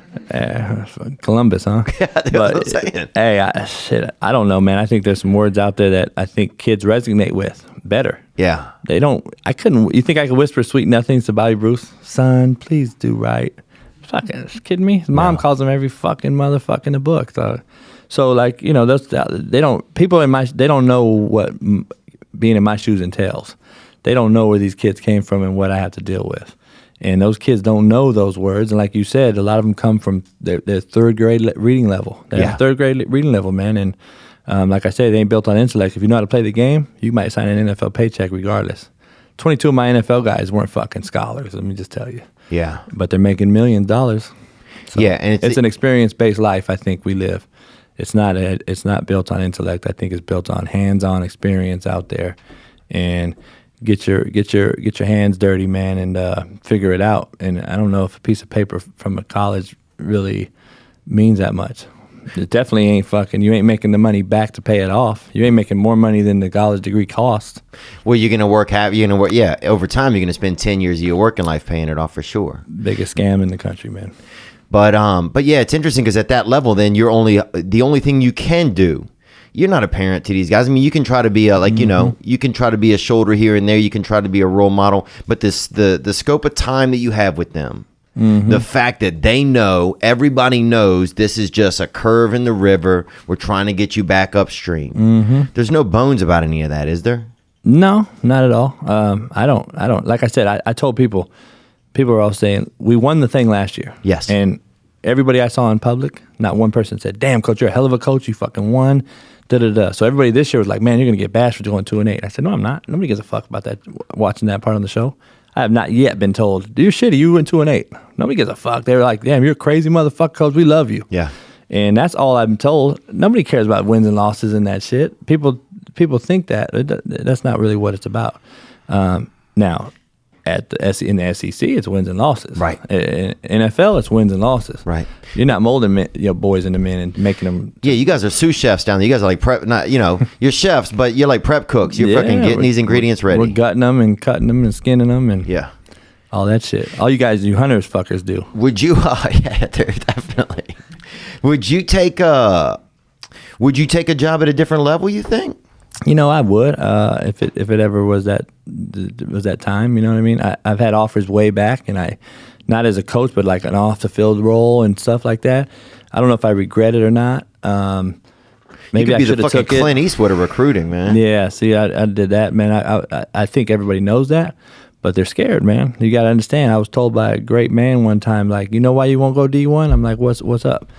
Columbus, huh? Yeah, that's what I'm saying. Hey, I don't know, man. I think there's some words out there that I think kids resonate with better. Yeah. You think I could whisper sweet nothings to Bobby Bruce? Son, please do right. Fucking kidding me? His mom calls him every fucking motherfucker in the book. So like, they don't know what being in my shoes entails. They don't know where these kids came from and what I have to deal with. And those kids don't know those words. And like you said, a lot of them come from their third grade reading level. They're third grade reading level, man. And like I said, they ain't built on intellect. If you know how to play the game, you might sign an NFL paycheck regardless. 22 of my NFL guys weren't fucking scholars, let me just tell you. Yeah. But they're making $1 million. So yeah, and it's an experience-based life I think we live. It's not built on intellect. I think it's built on hands-on experience out there. And get your hands dirty, man, and figure it out. And I don't know if a piece of paper from a college really means that much. It definitely ain't you ain't making the money back to pay it off. You ain't making more money than the college degree costs. Well, you're going to work, over time you're going to spend 10 years of your working life paying it off for sure. Biggest scam in the country, man. But yeah, it's interesting because at that level, then the only thing you can do, you're not a parent to these guys. I mean, you can try to be you can try to be a shoulder here and there. You can try to be a role model, but the scope of time that you have with them, the fact that everybody knows this is just a curve in the river. We're trying to get you back upstream. There's no bones about any of that, is there? No, not at all. I don't. Like I said, I told people are all saying, we won the thing last year. Yes. And everybody I saw in public, not one person said, damn, coach, you're a hell of a coach. You fucking won. Da-da-da. So everybody this year was like, man, you're going to get bashed for going 2-8. I said, no, I'm not. Nobody gives a fuck about that, watching that part on the show. I have not yet been told, you're shitty, you went 2-8. Nobody gives a fuck. They were like, damn, you're a crazy motherfucker, coach. We love you. Yeah. And that's all I've been told. Nobody cares about wins and losses and that shit. People think that. That's not really what it's about. Now, in the SEC, it's wins and losses. Right. In NFL, it's wins and losses. Right. You're not molding your boys into men and making them. Yeah, you guys are sous chefs down there. You guys are like prep, you're chefs, but you're like prep cooks. You're fucking getting these ingredients ready. We're gutting them and cutting them and skinning them and all that shit. All you guys, you hunters fuckers do. Would you? Yeah, definitely. Would you take a job at a different level, you think? I would if it ever was that time. You know what I mean? I've had offers way back, and not as a coach, but like an off the field role and stuff like that. I don't know if I regret it or not. Maybe I should have took it. Clint Eastwood of recruiting, man. Yeah, see, I did that, man. I think everybody knows that, but they're scared, man. You got to understand. I was told by a great man one time, like, you know why you won't go D1? I'm like, what's up?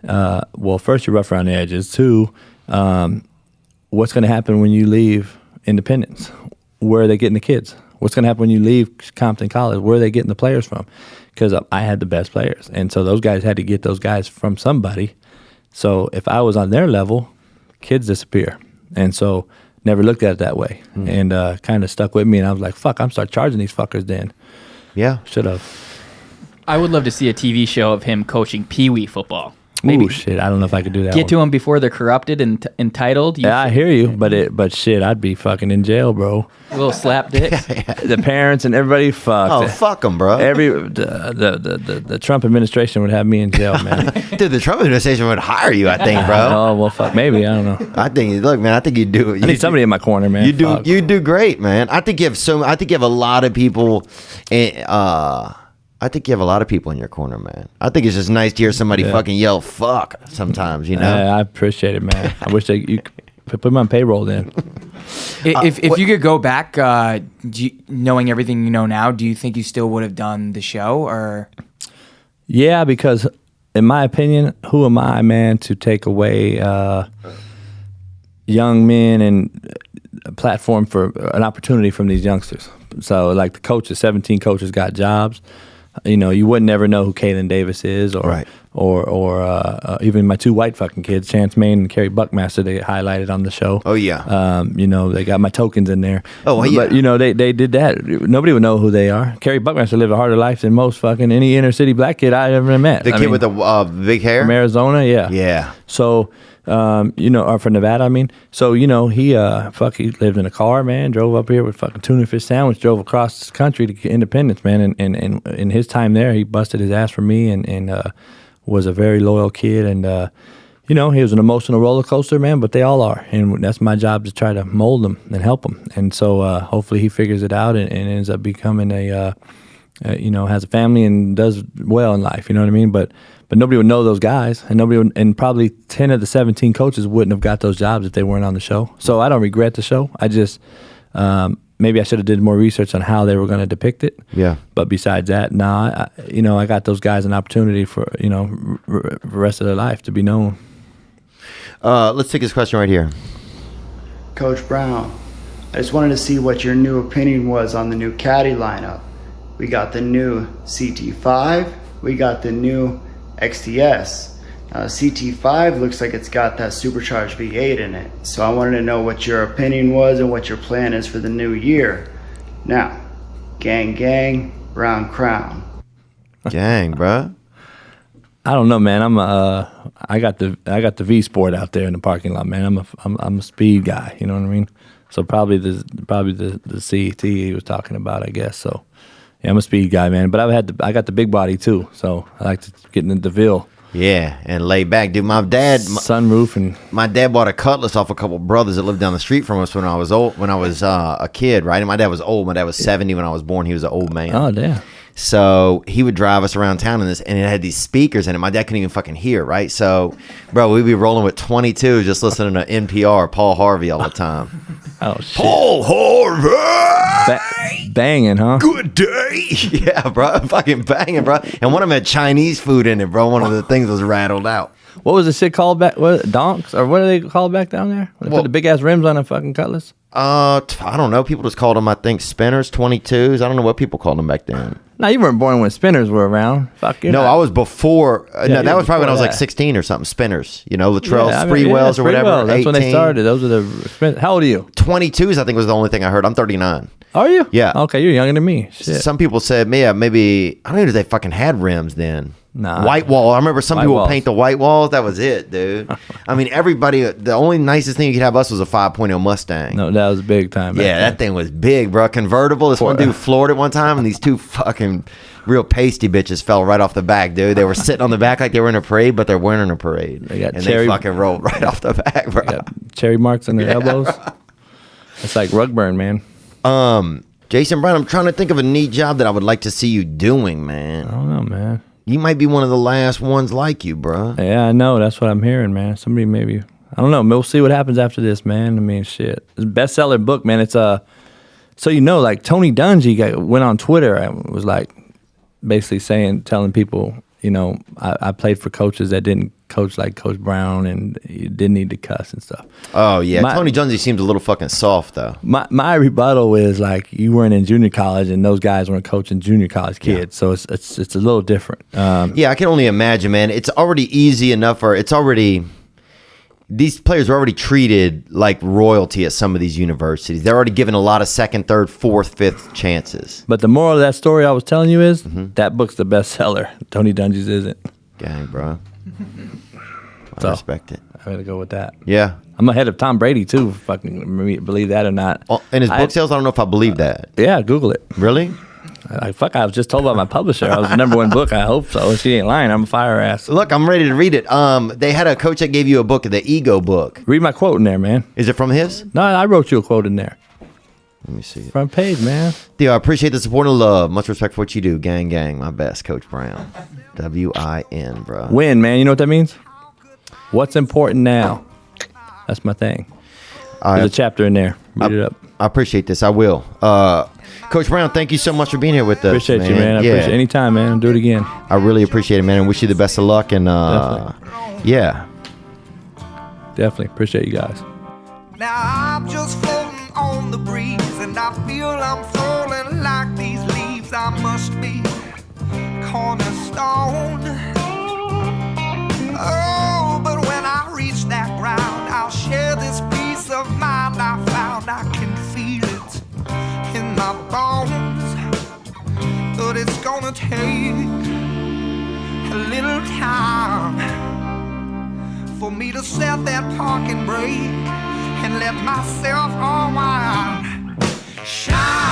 Well, first, you're rough around the edges. Two, what's going to happen when you leave Independence? Where are they getting the kids? What's going to happen when you leave Compton College? Where are they getting the players from? Because I had the best players. And so those guys had to get those guys from somebody. So if I was on their level, kids disappear. And so never looked at it that way. And kind of stuck with me. And I was like, fuck, I'm start charging these fuckers then. Yeah. Should have. I would love to see a TV show of him coaching Pee Wee football. Maybe. Ooh, shit, I don't know if I could do that. Get to them before they're corrupted and entitled. Yeah, I hear you, but shit, I'd be fucking in jail, bro. A little slap dicks. The parents and everybody fucked. Oh, fuck them, bro. The Trump administration would have me in jail, man. Dude, the Trump administration would hire you, I think, bro. Oh, well, fuck, maybe, I don't know. I think, look, man, I think you do. I need somebody in my corner, man. You do great, man. I think you have a lot of people. I think you have a lot of people in your corner, man. I think it's just nice to hear somebody fucking yell "fuck" sometimes, you know. I appreciate it, man. I wish you could put me on payroll then. If you could go back, knowing everything you know now, do you think you still would have done the show? Or yeah, because in my opinion, who am I, man, to take away young men and a platform for an opportunity from these youngsters? So, like the coaches, 17 coaches got jobs. You know, you would never know who Kalen Davis is or or even my 2 white fucking kids, Chance Main and Kerry Buckmaster, they get highlighted on the show. Oh, yeah. They got my tokens in there. Oh, yeah. But, they did that. Nobody would know who they are. Kerry Buckmaster lived a harder life than most fucking any inner city black kid I ever met. The kid with the big hair? From Arizona, yeah. Yeah. So, or from Nevada, I mean. So, he lived in a car, man, drove up here with fucking tuna fish sandwich, drove across the country to get Independence, man. And in his time there, he busted his ass for me and was a very loyal kid. And, he was an emotional roller coaster, man, but they all are. And that's my job to try to mold them and help them. And so hopefully he figures it out and ends up becoming has a family and does well in life, you know what I mean? But nobody would know those guys, and probably 10 of the 17 coaches wouldn't have got those jobs if they weren't on the show. So I don't regret the show. I just maybe I should have did more research on how they were going to depict it. Yeah. But besides that, I got those guys an opportunity for the rest of their life to be known. Let's take this question right here. Coach Brown, I just wanted to see what your new opinion was on the new caddy lineup. We got the new CT5, we got the new XTS. CT5 looks like it's got that supercharged V8 in it. So I wanted to know what your opinion was and what your plan is for the new year. Now, gang, Brown Crown. Gang, bro. I don't know, man. I got the V Sport out there in the parking lot, man. I'm a speed guy, you know what I mean? So probably the CT he was talking about, I guess. So yeah, I'm a speed guy, man. But I got the big body too, so I like to get in the DeVille. Yeah, and lay back, dude. My dad, sunroof, and my dad bought a Cutlass off a couple brothers that lived down the street from us when I was a kid, right? And my dad was old. My dad was 70 when I was born. He was an old man. Oh, damn. So he would drive us around town and it had these speakers in it. My dad couldn't even fucking hear, right? So, bro, we'd be rolling with 22, just listening to NPR, Paul Harvey all the time. Oh, shit. Paul Harvey! Banging, huh? Good day! Yeah, bro, fucking banging, bro. And one of them had Chinese food in it, bro. One of the things was rattled out. What was the shit called back? What, donks? Or what are they called back down there? They put the big ass rims on a fucking Cutlass? I don't know. People just called them, I think, spinners, 22s. I don't know what people called them back then. No, you weren't born when spinners were around. Fuck you. No, I was before. Yeah, that was probably when I was like that. 16 or something. Spinners, Latrell Yeah, Spreewells or whatever. That's when they 18. started. Those are the. How old are you? 22s, I think, was the only thing I heard. I'm 39. Are you? Yeah. Okay, you're younger than me. Shit. Some people said, yeah, maybe, I don't know if they fucking had rims then. Nah. White wall. I remember some White people walls. paint the white walls. That was it, dude. I mean, everybody, the only nicest thing you could have us was a 5.0 Mustang. No, that was big time. Yeah, that thing was big, bro. Convertible. This one dude floored it one time, and these two fucking real pasty bitches fell right off the back, dude. They were sitting on the back like they were in a parade, but they're wearing a parade. They got and cherry, they fucking rolled right off the back, bro. They got cherry marks on their elbows. It's like rug burn, man. Jason Brown, I'm trying to think of a neat job that I would like to see you doing, man. I don't know, man. You might be one of the last ones like you, bro. Yeah, I know. That's what I'm hearing, man. Somebody maybe. I don't know. We'll see what happens after this, man. I mean, shit. It's a bestseller book, man. It's so like Tony Dungy went on Twitter and was like basically telling people, I played for coaches that didn't coach like Coach Brown and you didn't need to cuss and stuff. Oh yeah, Tony Dungy seems a little fucking soft though. My rebuttal is like you weren't in junior college and those guys weren't coaching junior college kids, so it's a little different. Yeah, I can only imagine, man. It's already easy enough, these players are already treated like royalty at some of these universities. They're already given a lot of second, third, fourth, fifth chances. But the moral of that story I was telling you is that book's the bestseller. Tony Dungy's isn't. Gang, bro. I respect it. I gotta go with that. Yeah. I'm ahead of Tom Brady too. Fucking believe that or not. And his book sales, I don't know if I believe that. Yeah, Google it. Really? I was just told by my publisher I was the #1 book. I hope so. She ain't lying. I'm a fire ass. Look, I'm ready to read it. They had a coach that gave you a book, the Ego book. Read my quote in there, man. Is it from his? No, I wrote you a quote in there. Let me see it. Front page, man. Theo, I appreciate the support and love. Much respect for what you do. Gang, my best, Coach Brown. WIN, bro. Win, man. You know what that means? What's important now? That's my thing. There's a chapter in there. Read it up. I appreciate this. I will. Coach Brown, thank you so much for being here with us. Appreciate you, man. I appreciate it. Anytime, man. I'll do it again. I really appreciate it, man, and wish you the best of luck. And yeah. Definitely. Appreciate you guys. Now I'm just floating on the breeze, and I feel I'm falling like these leaves. I must be cornerstone. Oh, but when I reach that ground, I'll share this peace of mind I found. I can feel it in my bones, but it's gonna take a little time for me to set that parking brake and let myself unwind. Shine.